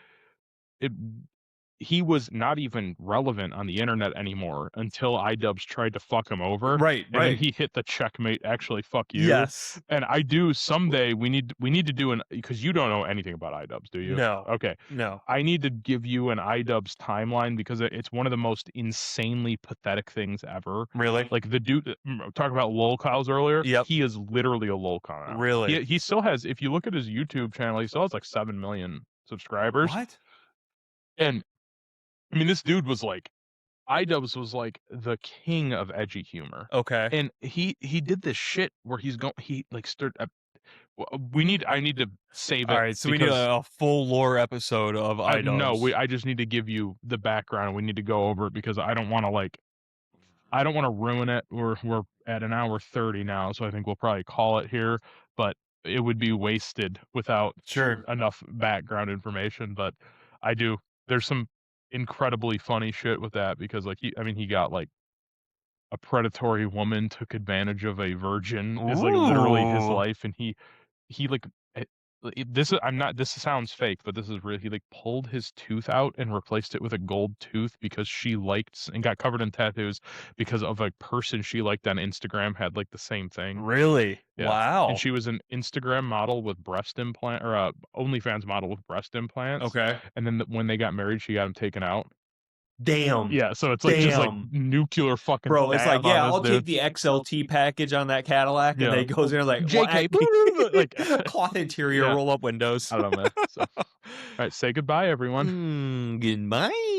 was not even relevant on the internet anymore until iDubbbz tried to fuck him over. Right. And then he hit the checkmate, actually fuck you. Yes. And I do someday, we need to do because you don't know anything about iDubbbz, do you? No. Okay. No. I need to give you an iDubbbz timeline because it's one of the most insanely pathetic things ever. Really? Like the dude, talking about lol cows earlier. Yep. He is literally a lol cow now. Really? He still has, if you look at his YouTube channel, he still has like 7 million subscribers. What? And I mean, this dude was like, iDubbbz was like the king of edgy humor. Okay. And he did this shit where I need to save it. All right, so we need a full lore episode of iDubbbz. No, I just need to give you the background. We need to go over it because I don't want to ruin it. We're at an hour 30 now, so I think we'll probably call it here, but it would be wasted without enough background information. But there's some incredibly funny shit with that because like he got like a predatory woman took advantage of a virgin is like literally his life, and he like this sounds fake, but this is real. He like pulled his tooth out and replaced it with a gold tooth because she liked and got covered in tattoos because of a person she liked on Instagram had like the same thing. Really? Yeah. Wow. And she was an Instagram model with breast implant or OnlyFans model with breast implants. Okay. And then when they got married, she got them taken out. Damn. Yeah, so it's like just like nuclear fucking. Bro, it's like, yeah, I'll take the XLT package on that Cadillac, and then he goes in like JK, like cloth interior, roll up windows. I don't know, man. So, all right, say goodbye, everyone. Goodbye.